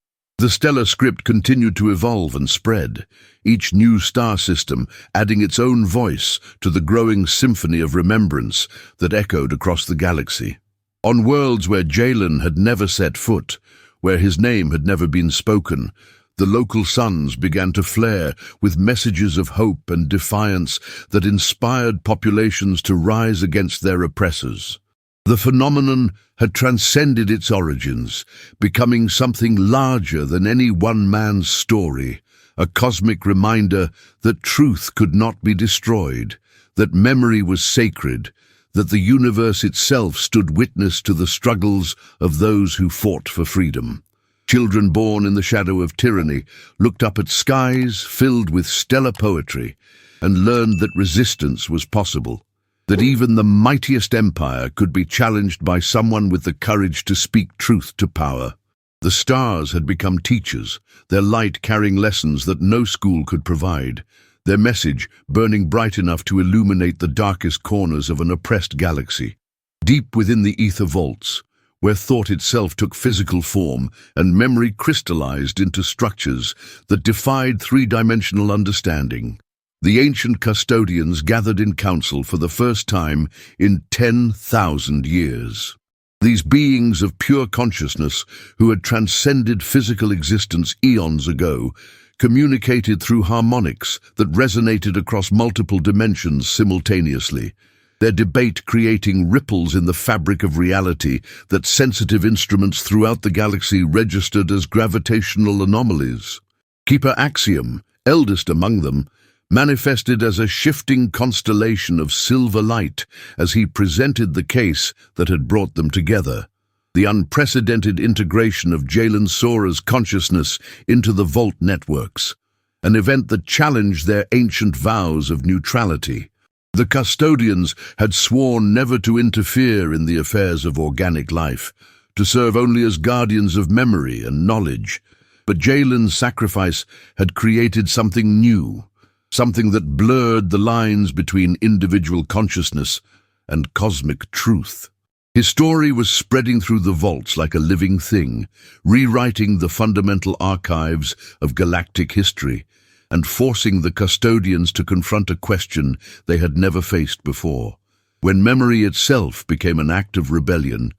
The stellar script continued to evolve and spread, each new star system adding its own voice to the growing symphony of remembrance that echoed across the galaxy. On worlds where Jalen had never set foot, where his name had never been spoken, the local suns began to flare with messages of hope and defiance that inspired populations to rise against their oppressors. The phenomenon had transcended its origins, becoming something larger than any one man's story, a cosmic reminder that truth could not be destroyed, that memory was sacred, that the universe itself stood witness to the struggles of those who fought for freedom. Children born in the shadow of tyranny looked up at skies filled with stellar poetry and learned that resistance was possible, that even the mightiest empire could be challenged by someone with the courage to speak truth to power. The stars had become teachers, their light carrying lessons that no school could provide, their message burning bright enough to illuminate the darkest corners of an oppressed galaxy. Deep within the ether vaults, where thought itself took physical form and memory crystallized into structures that defied three-dimensional understanding, the ancient custodians gathered in council for the first time in 10,000 years. These beings of pure consciousness, who had transcended physical existence eons ago, communicated through harmonics that resonated across multiple dimensions simultaneously, their debate creating ripples in the fabric of reality that sensitive instruments throughout the galaxy registered as gravitational anomalies. Keeper Axiom, eldest among them, manifested as a shifting constellation of silver light as he presented the case that had brought them together. The unprecedented integration of Jalen Sora's consciousness into the Vault networks, an event that challenged their ancient vows of neutrality. The custodians had sworn never to interfere in the affairs of organic life, to serve only as guardians of memory and knowledge. But Jalen's sacrifice had created something new, something that blurred the lines between individual consciousness and cosmic truth. His story was spreading through the vaults like a living thing, rewriting the fundamental archives of galactic history, and forcing the custodians to confront a question they had never faced before. When memory itself became an act of rebellion,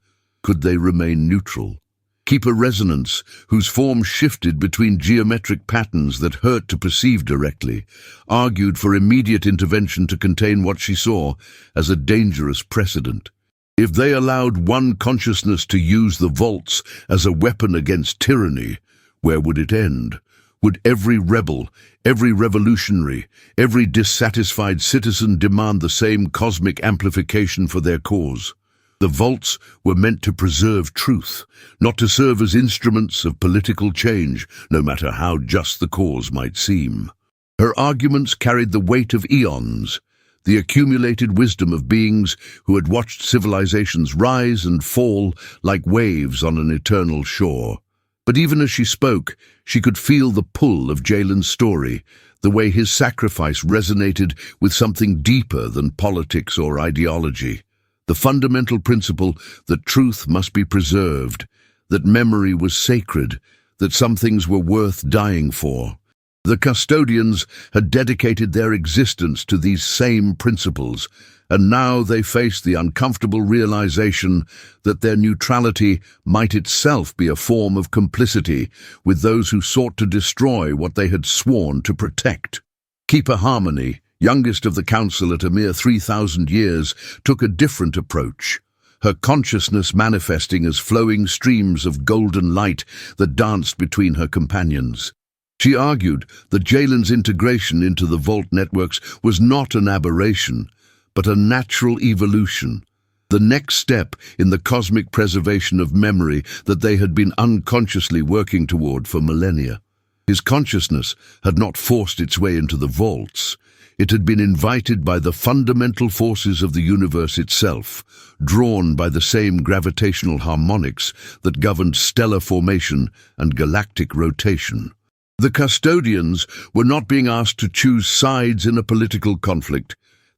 could they remain neutral? Keeper Resonance, whose form shifted between geometric patterns that hurt to perceive directly, argued for immediate intervention to contain what she saw as a dangerous precedent. If they allowed one consciousness to use the vaults as a weapon against tyranny, where would it end? Would every rebel, every revolutionary, every dissatisfied citizen demand the same cosmic amplification for their cause? The vaults were meant to preserve truth, not to serve as instruments of political change, no matter how just the cause might seem. Her arguments carried the weight of eons, the accumulated wisdom of beings who had watched civilizations rise and fall like waves on an eternal shore. But even as she spoke, she could feel the pull of Jalen's story, the way his sacrifice resonated with something deeper than politics or ideology. The fundamental principle that truth must be preserved, that memory was sacred, that some things were worth dying for. The custodians had dedicated their existence to these same principles, and now they faced the uncomfortable realization that their neutrality might itself be a form of complicity with those who sought to destroy what they had sworn to protect. Keeper Harmony, youngest of the council at a mere 3,000 years, took a different approach, her consciousness manifesting as flowing streams of golden light that danced between her companions. She argued that Jalen's integration into the Vault networks was not an aberration, but a natural evolution, the next step in the cosmic preservation of memory that they had been unconsciously working toward for millennia. His consciousness had not forced its way into the vaults. It had been invited by the fundamental forces of the universe itself, drawn by the same gravitational harmonics that governed stellar formation and galactic rotation. The custodians were not being asked to choose sides in a political conflict.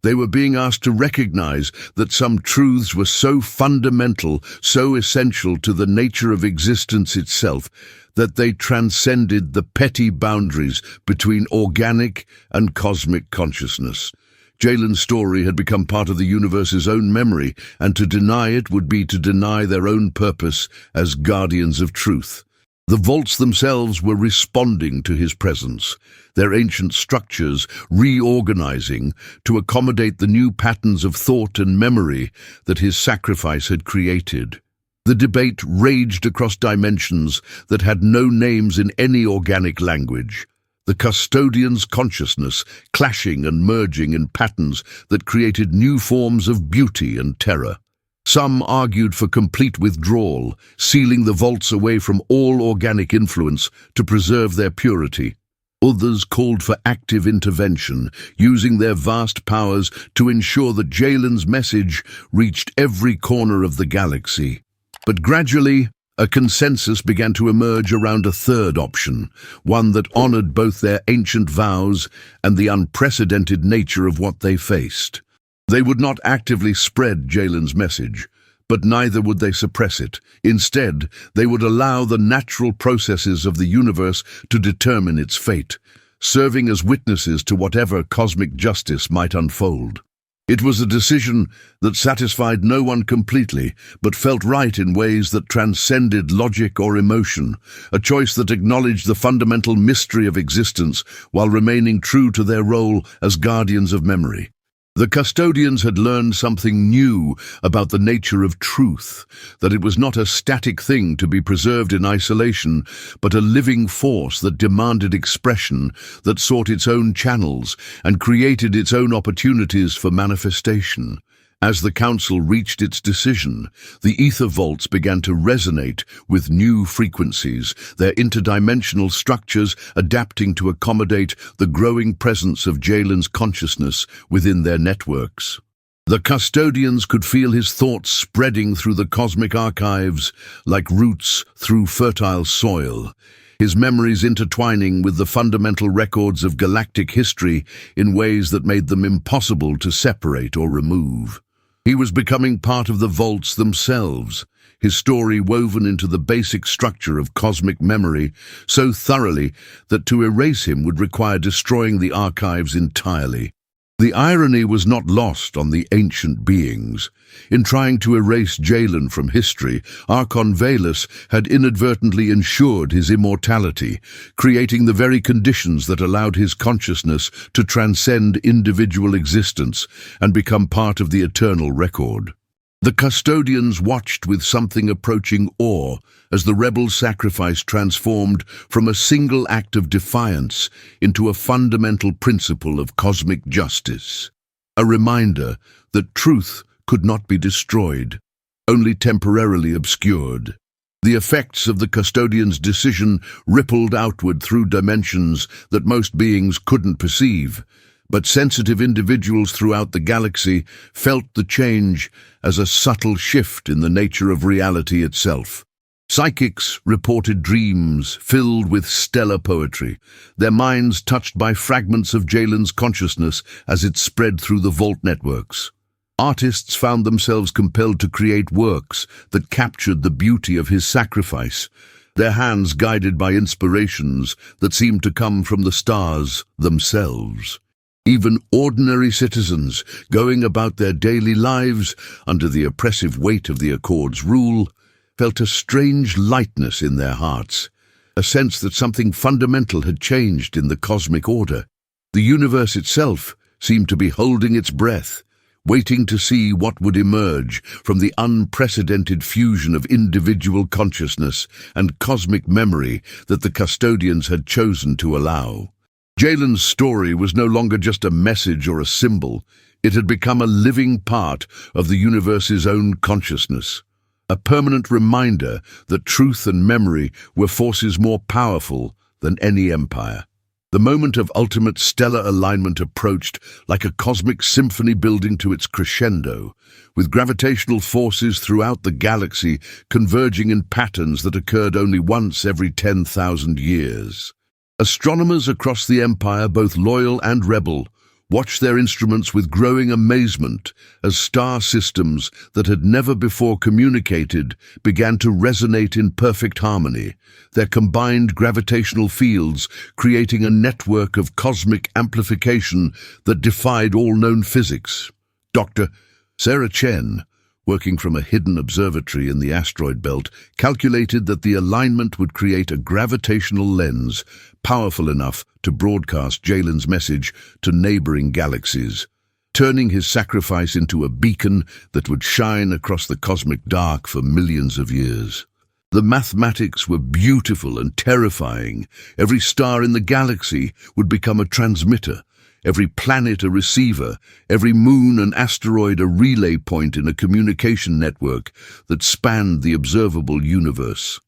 They were being asked to recognize that some truths were so fundamental, so essential to the nature of existence itself, that they transcended the petty boundaries between organic and cosmic consciousness. Jalen's story had become part of the universe's own memory, and to deny it would be to deny their own purpose as guardians of truth. The vaults themselves were responding to his presence, their ancient structures reorganizing to accommodate the new patterns of thought and memory that his sacrifice had created. The debate raged across dimensions that had no names in any organic language, the custodian's consciousness clashing and merging in patterns that created new forms of beauty and terror. Some argued for complete withdrawal, sealing the vaults away from all organic influence to preserve their purity. Others called for active intervention, using their vast powers to ensure that Jalen's message reached every corner of the galaxy. But gradually, a consensus began to emerge around a third option, one that honored both their ancient vows and the unprecedented nature of what they faced. They would not actively spread Jalen's message, but neither would they suppress it. Instead, they would allow the natural processes of the universe to determine its fate, serving as witnesses to whatever cosmic justice might unfold. It was a decision that satisfied no one completely, but felt right in ways that transcended logic or emotion, a choice that acknowledged the fundamental mystery of existence while remaining true to their role as guardians of memory. The custodians had learned something new about the nature of truth, that it was not a static thing to be preserved in isolation, but a living force that demanded expression, that sought its own channels, and created its own opportunities for manifestation. As the Council reached its decision, the ether vaults began to resonate with new frequencies, their interdimensional structures adapting to accommodate the growing presence of Jalen's consciousness within their networks. The custodians could feel his thoughts spreading through the cosmic archives like roots through fertile soil, his memories intertwining with the fundamental records of galactic history in ways that made them impossible to separate or remove. He was becoming part of the vaults themselves, his story woven into the basic structure of cosmic memory so thoroughly that to erase him would require destroying the archives entirely. The irony was not lost on the ancient beings. In trying to erase Jalen from history, Archon Valus had inadvertently ensured his immortality, creating the very conditions that allowed his consciousness to transcend individual existence and become part of the eternal record. The custodians watched with something approaching awe as the rebel sacrifice transformed from a single act of defiance into a fundamental principle of cosmic justice. A reminder that truth could not be destroyed, only temporarily obscured. The effects of the custodian's decision rippled outward through dimensions that most beings couldn't perceive, but sensitive individuals throughout the galaxy felt the change as a subtle shift in the nature of reality itself. Psychics reported dreams filled with stellar poetry, their minds touched by fragments of Jalen's consciousness as it spread through the vault networks. Artists found themselves compelled to create works that captured the beauty of his sacrifice, their hands guided by inspirations that seemed to come from the stars themselves. Even ordinary citizens, going about their daily lives under the oppressive weight of the Accord's rule, felt a strange lightness in their hearts, a sense that something fundamental had changed in the cosmic order. The universe itself seemed to be holding its breath, waiting to see what would emerge from the unprecedented fusion of individual consciousness and cosmic memory that the custodians had chosen to allow. Jalen's story was no longer just a message or a symbol. It had become a living part of the universe's own consciousness, a permanent reminder that truth and memory were forces more powerful than any empire. The moment of ultimate stellar alignment approached like a cosmic symphony building to its crescendo, with gravitational forces throughout the galaxy converging in patterns that occurred only once every 10,000 years. Astronomers across the empire, both loyal and rebel, watched their instruments with growing amazement as star systems that had never before communicated began to resonate in perfect harmony, their combined gravitational fields creating a network of cosmic amplification that defied all known physics. Dr. Sarah Chen, working from a hidden observatory in the asteroid belt, calculated that the alignment would create a gravitational lens powerful enough to broadcast Jalen's message to neighboring galaxies, turning his sacrifice into a beacon that would shine across the cosmic dark for millions of years. The mathematics were beautiful and terrifying. Every star in the galaxy would become a transmitter, every planet a receiver, every moon and asteroid a relay point in a communication network that spanned the observable universe.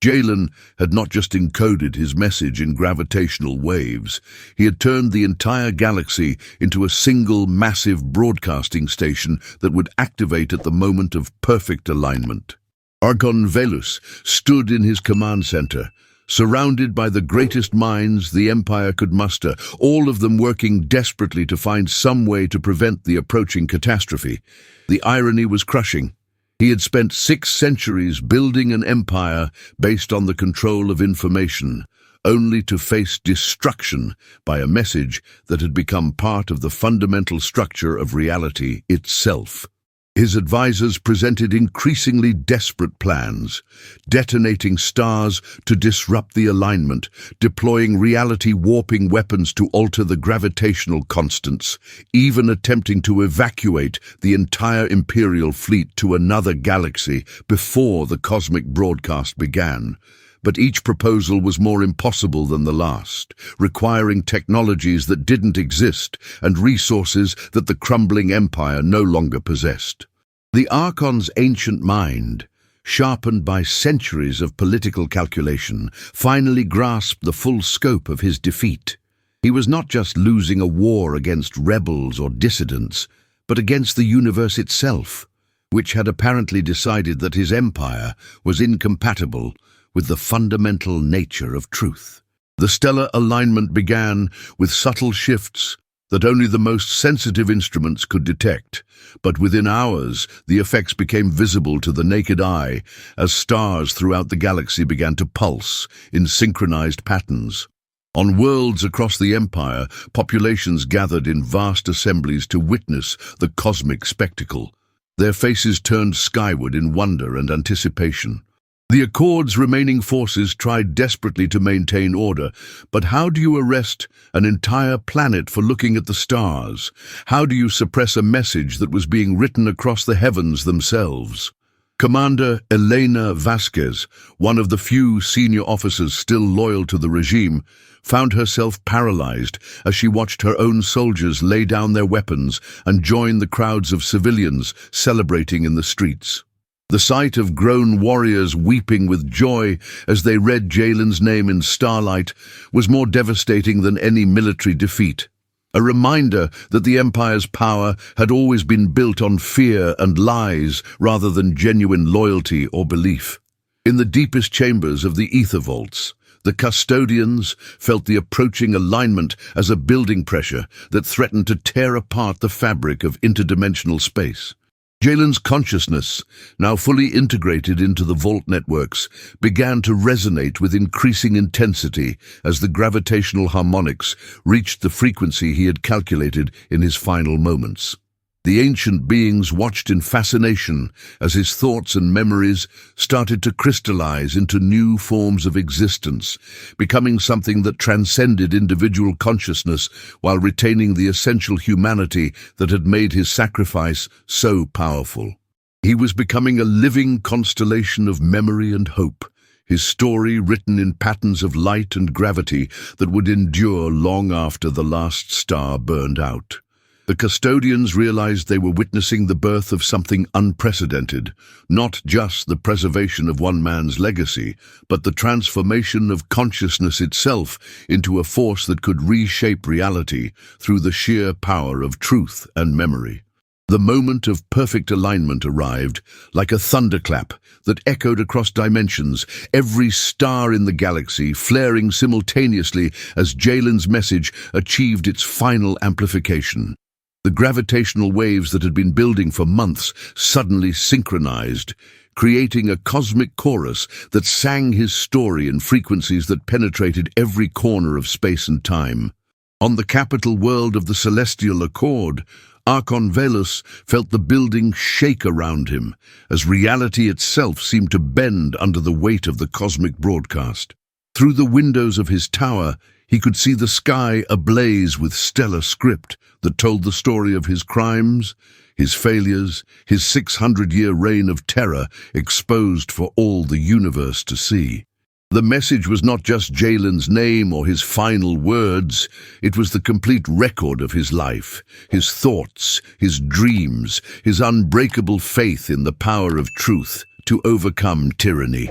Jalen had not just encoded his message in gravitational waves, he had turned the entire galaxy into a single massive broadcasting station that would activate at the moment of perfect alignment. Argon Velus stood in his command center, surrounded by the greatest minds the Empire could muster, all of them working desperately to find some way to prevent the approaching catastrophe. The irony was crushing. He had spent 6 centuries building an empire based on the control of information, only to face destruction by a message that had become part of the fundamental structure of reality itself. His advisors presented increasingly desperate plans, detonating stars to disrupt the alignment, deploying reality-warping weapons to alter the gravitational constants, even attempting to evacuate the entire Imperial fleet to another galaxy before the cosmic broadcast began. But each proposal was more impossible than the last, requiring technologies that didn't exist and resources that the crumbling empire no longer possessed. The Archon's ancient mind, sharpened by centuries of political calculation, finally grasped the full scope of his defeat. He was not just losing a war against rebels or dissidents, but against the universe itself, which had apparently decided that his empire was incompatible with the fundamental nature of truth. The stellar alignment began with subtle shifts that only the most sensitive instruments could detect, but within hours the effects became visible to the naked eye as stars throughout the galaxy began to pulse in synchronized patterns. On worlds across the Empire, populations gathered in vast assemblies to witness the cosmic spectacle. Their faces turned skyward in wonder and anticipation. The Accord's remaining forces tried desperately to maintain order, but how do you arrest an entire planet for looking at the stars? How do you suppress a message that was being written across the heavens themselves? Commander Elena Vasquez, one of the few senior officers still loyal to the regime, found herself paralyzed as she watched her own soldiers lay down their weapons and join the crowds of civilians celebrating in the streets. The sight of grown warriors weeping with joy as they read Jalen's name in starlight was more devastating than any military defeat. A reminder that the Empire's power had always been built on fear and lies rather than genuine loyalty or belief. In the deepest chambers of the ether vaults, the custodians felt the approaching alignment as a building pressure that threatened to tear apart the fabric of interdimensional space. Jalen's consciousness, now fully integrated into the vault networks, began to resonate with increasing intensity as the gravitational harmonics reached the frequency he had calculated in his final moments. The ancient beings watched in fascination as his thoughts and memories started to crystallize into new forms of existence, becoming something that transcended individual consciousness while retaining the essential humanity that had made his sacrifice so powerful. He was becoming a living constellation of memory and hope, his story written in patterns of light and gravity that would endure long after the last star burned out. The custodians realized they were witnessing the birth of something unprecedented, not just the preservation of one man's legacy, but the transformation of consciousness itself into a force that could reshape reality through the sheer power of truth and memory. The moment of perfect alignment arrived, like a thunderclap that echoed across dimensions, every star in the galaxy flaring simultaneously as Jalen's message achieved its final amplification. The gravitational waves that had been building for months suddenly synchronized, creating a cosmic chorus that sang his story in frequencies that penetrated every corner of space and time. On the capital world of the celestial accord, Archon Velus felt the building shake around him, as reality itself seemed to bend under the weight of the cosmic broadcast. Through the windows of his tower, he could see the sky ablaze with stellar script that told the story of his crimes, his failures, his 600-year reign of terror exposed for all the universe to see. The message was not just Jalen's name or his final words, it was the complete record of his life, his thoughts, his dreams, his unbreakable faith in the power of truth to overcome tyranny.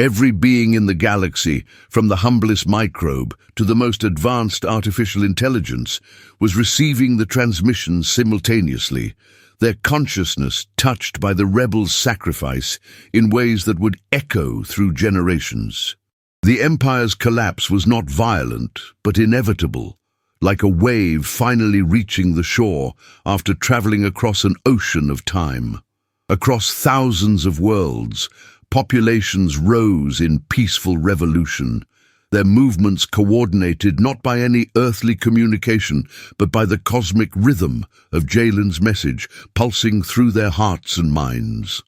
Every being in the galaxy, from the humblest microbe to the most advanced artificial intelligence, was receiving the transmission simultaneously, their consciousness touched by the rebels' sacrifice in ways that would echo through generations. The Empire's collapse was not violent, but inevitable, like a wave finally reaching the shore after traveling across an ocean of time. Across thousands of worlds, populations rose in peaceful revolution, their movements coordinated not by any earthly communication, but by the cosmic rhythm of Jalen's message pulsing through their hearts and minds.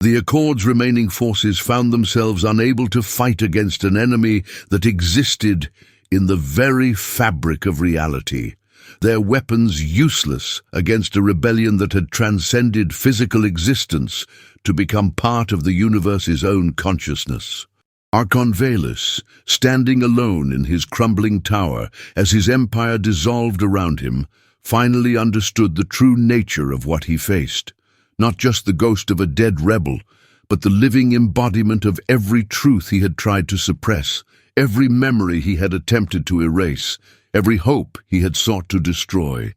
The Accord's remaining forces found themselves unable to fight against an enemy that existed in the very fabric of reality, their weapons useless against a rebellion that had transcended physical existence to become part of the universe's own consciousness. Archon Velus, standing alone in his crumbling tower as his empire dissolved around him, finally understood the true nature of what he faced. Not just the ghost of a dead rebel, but the living embodiment of every truth he had tried to suppress, every memory he had attempted to erase, every hope he had sought to destroy.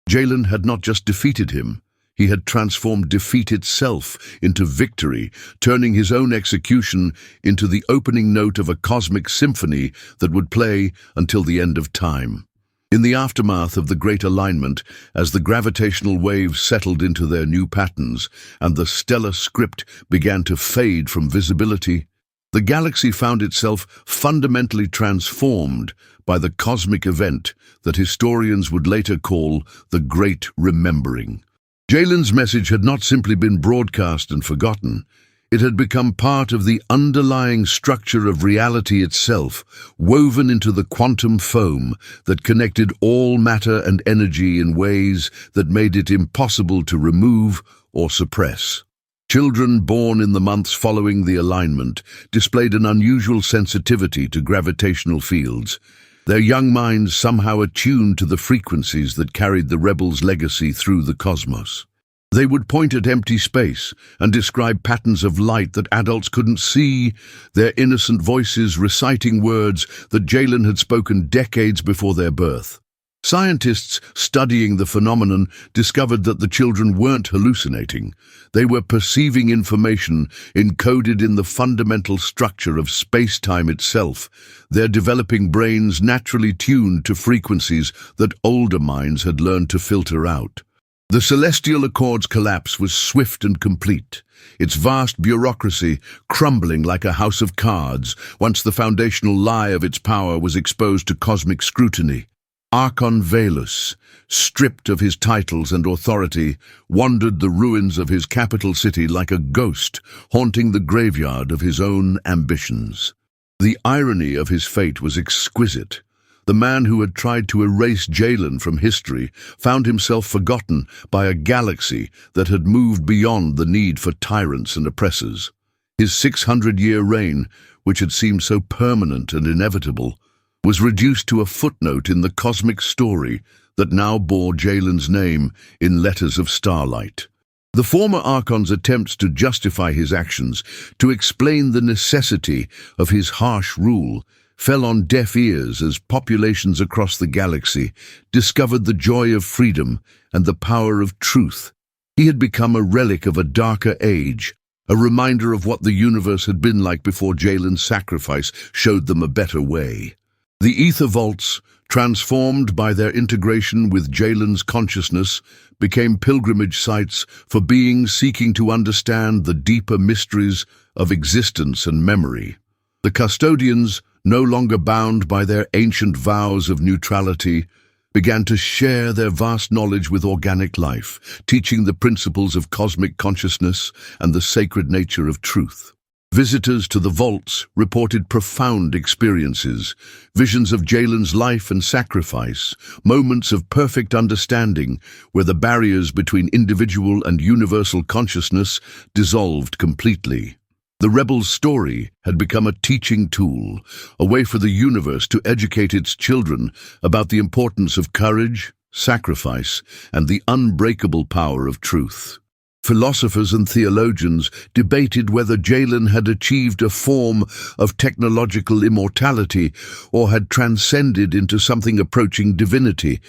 Jalen had not just defeated him, he had transformed defeat itself into victory, turning his own execution into the opening note of a cosmic symphony that would play until the end of time. In the aftermath of the Great Alignment, as the gravitational waves settled into their new patterns and the stellar script began to fade from visibility, the galaxy found itself fundamentally transformed by the cosmic event that historians would later call the Great Remembering. Jalen's message had not simply been broadcast and forgotten. It had become part of the underlying structure of reality itself, woven into the quantum foam that connected all matter and energy in ways that made it impossible to remove or suppress. Children born in the months following the alignment displayed an unusual sensitivity to gravitational fields, their young minds somehow attuned to the frequencies that carried the rebels' legacy through the cosmos. They would point at empty space and describe patterns of light that adults couldn't see, their innocent voices reciting words that Jalen had spoken decades before their birth. Scientists studying the phenomenon discovered that the children weren't hallucinating. They were perceiving information encoded in the fundamental structure of space-time itself, their developing brains naturally tuned to frequencies that older minds had learned to filter out. The Celestial Accord's collapse was swift and complete, its vast bureaucracy crumbling like a house of cards once the foundational lie of its power was exposed to cosmic scrutiny. Archon Velus, stripped of his titles and authority, wandered the ruins of his capital city like a ghost, haunting the graveyard of his own ambitions. The irony of his fate was exquisite. The man who had tried to erase Jalen from history found himself forgotten by a galaxy that had moved beyond the need for tyrants and oppressors. His 600-year reign, which had seemed so permanent and inevitable, was reduced to a footnote in the cosmic story that now bore Jalen's name in letters of starlight. The former Archon's attempts to justify his actions, to explain the necessity of his harsh rule, fell on deaf ears as populations across the galaxy discovered the joy of freedom and the power of truth He had become a relic of a darker age, a reminder of what the universe had been like before Jalen's sacrifice showed them a better way. The ether vaults, transformed by their integration with Jalen's consciousness, became pilgrimage sites for beings seeking to understand the deeper mysteries of existence and memory. The custodians, no longer bound by their ancient vows of neutrality, began to share their vast knowledge with organic life, teaching the principles of cosmic consciousness and the sacred nature of truth. Visitors to the vaults reported profound experiences, visions of Jalen's life and sacrifice, moments of perfect understanding where the barriers between individual and universal consciousness dissolved completely. The rebel's story had become a teaching tool, a way for the universe to educate its children about the importance of courage, sacrifice, and the unbreakable power of truth. Philosophers and theologians debated whether Jalen had achieved a form of technological immortality or had transcended into something approaching divinity,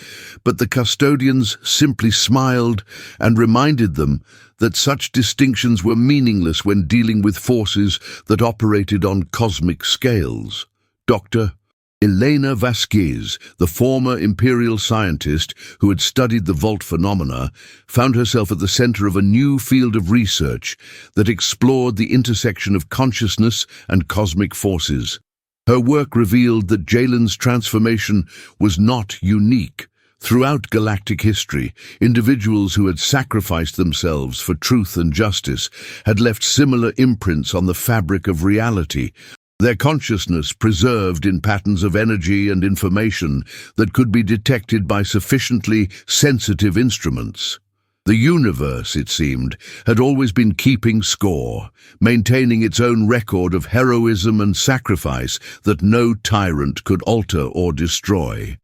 but the custodians simply smiled and reminded them that such distinctions were meaningless when dealing with forces that operated on cosmic scales. Dr. Elena Vasquez, the former imperial scientist who had studied the vault phenomena, found herself at the center of a new field of research that explored the intersection of consciousness and cosmic forces. Her work revealed that Jalen's transformation was not unique. Throughout galactic history, individuals who had sacrificed themselves for truth and justice had left similar imprints on the fabric of reality, their consciousness preserved in patterns of energy and information that could be detected by sufficiently sensitive instruments. The universe, it seemed, had always been keeping score, maintaining its own record of heroism and sacrifice that no tyrant could alter or destroy.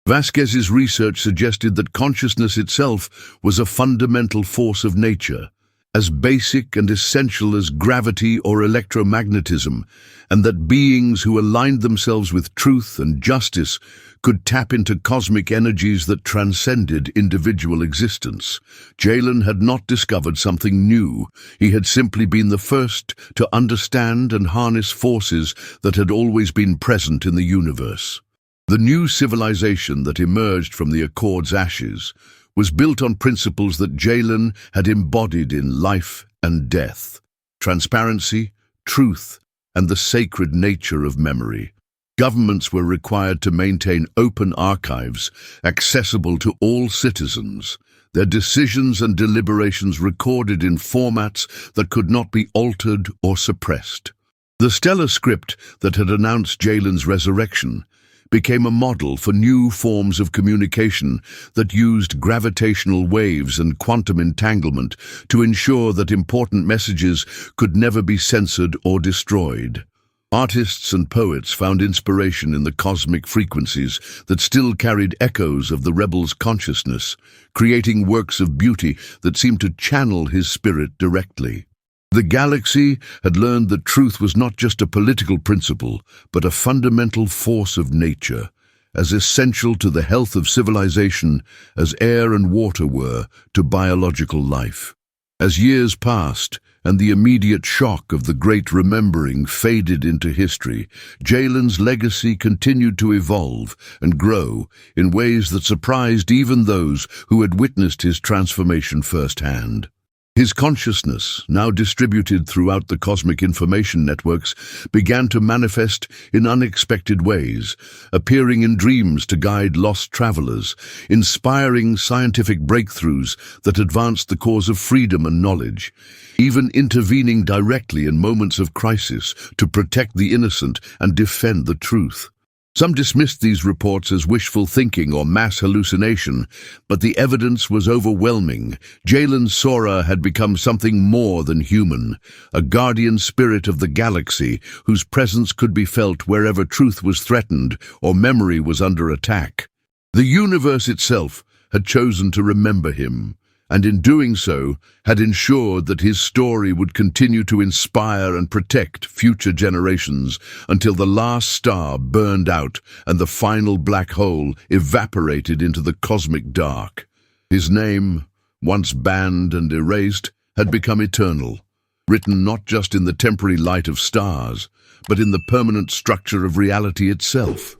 Vasquez's research suggested that consciousness itself was a fundamental force of nature, as basic and essential as gravity or electromagnetism, and that beings who aligned themselves with truth and justice could tap into cosmic energies that transcended individual existence. Jalen had not discovered something new. He had simply been the first to understand and harness forces that had always been present in the universe. The new civilization that emerged from the Accord's ashes was built on principles that Jalen had embodied in life and death: transparency, truth, and the sacred nature of memory. Governments were required to maintain open archives accessible to all citizens, their decisions and deliberations recorded in formats that could not be altered or suppressed. The stellar script that had announced Jalen's resurrection became a model for new forms of communication that used gravitational waves and quantum entanglement to ensure that important messages could never be censored or destroyed. Artists and poets found inspiration in the cosmic frequencies that still carried echoes of the rebel's consciousness, creating works of beauty that seemed to channel his spirit directly. The galaxy had learned that truth was not just a political principle, but a fundamental force of nature, as essential to the health of civilization as air and water were to biological life. As years passed, and the immediate shock of the Great Remembering faded into history, Jalen's legacy continued to evolve and grow in ways that surprised even those who had witnessed his transformation firsthand. His consciousness, now distributed throughout the cosmic information networks, began to manifest in unexpected ways, appearing in dreams to guide lost travelers, inspiring scientific breakthroughs that advanced the cause of freedom and knowledge, even intervening directly in moments of crisis to protect the innocent and defend the truth. Some dismissed these reports as wishful thinking or mass hallucination, but the evidence was overwhelming. Jalen Sora had become something more than human, a guardian spirit of the galaxy whose presence could be felt wherever truth was threatened or memory was under attack. The universe itself had chosen to remember him, and in doing so had ensured that his story would continue to inspire and protect future generations until the last star burned out and the final black hole evaporated into the cosmic dark. His name once banned and erased, had become eternal, written not just in the temporary light of stars, but in the permanent structure of reality itself.